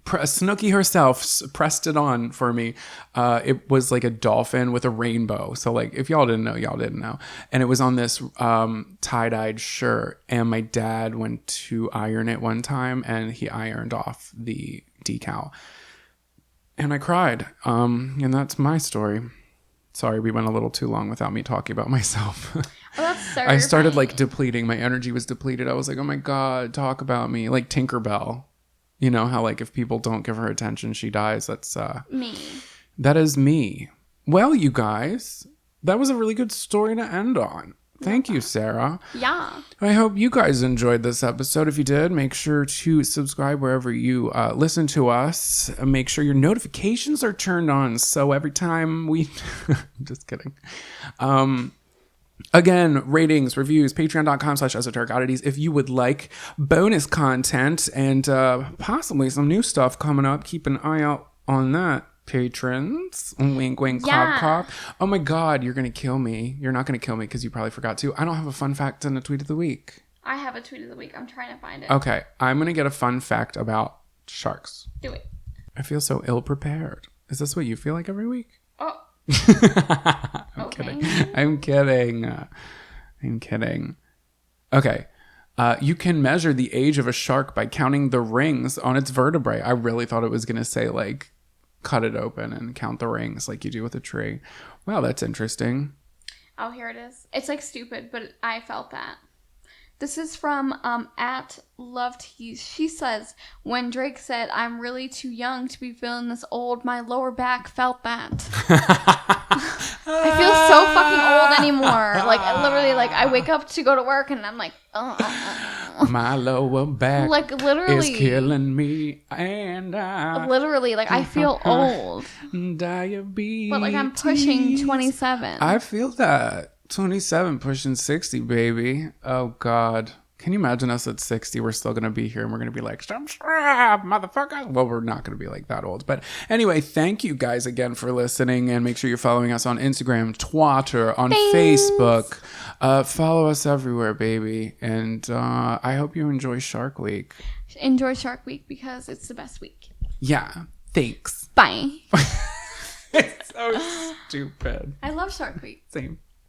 Snooki herself pressed it on for me. It was like a dolphin with a rainbow. So like, if y'all didn't know, y'all didn't know. And it was on this tie-dyed shirt. And my dad went to iron it one time and he ironed off the decal. And I cried. And that's my story. Sorry, we went a little too long without me talking about myself. Oh, that's so I started funny. like depleting. My energy was depleted. I was like, oh my God, talk about me. Like Tinkerbell. You know how like if people don't give her attention, she dies. That's me. That is me. Well, you guys, that was a really good story to end on. Thank you, Sarah. Yeah. I hope you guys enjoyed this episode. If you did, make sure to subscribe wherever you listen to us. Make sure your notifications are turned on. So every time we... I'm just kidding. Again, ratings, reviews, patreon.com/esoteric oddities. If you would like bonus content and possibly some new stuff coming up, keep an eye out on that, patrons. Wink, wink, cough, cough. Oh my God, you're going to kill me. You're not going to kill me because you probably forgot to. I don't have a fun fact and a tweet of the week. I have a tweet of the week. I'm trying to find it. Okay, I'm going to get a fun fact about Sharks. Do it. I feel so ill prepared. Is this what you feel like every week? Oh. I'm kidding. I'm kidding. Okay. You can measure the age of a shark by counting the rings on its vertebrae. I really thought it was going to say, like, cut it open and count the rings like you do with a tree. Wow, that's interesting. Oh, here it is. It's, like, stupid, but I felt that. This is from at Lovetease. She says, when Drake said, I'm really too young to be feeling this old, my lower back felt that. I feel so fucking old anymore. Like, I literally, like, I wake up to go to work and I'm like, my lower back like, literally, is killing me. And literally, like, I feel old. Diabetes. But, like, I'm pushing 27. I feel that. 27 pushing 60, baby. Oh, God. Can you imagine us at 60? We're still going to be here and we're going to be like, subscribe, motherfucker. Well, we're not going to be like that old. But anyway, thank you guys again for listening. And make sure you're following us on Instagram, Twitter, on Facebook. Follow us everywhere, baby. And I hope you enjoy Shark Week. Enjoy Shark Week because it's the best week. Yeah. Thanks. Bye. It's so stupid. I love Shark Week. Same.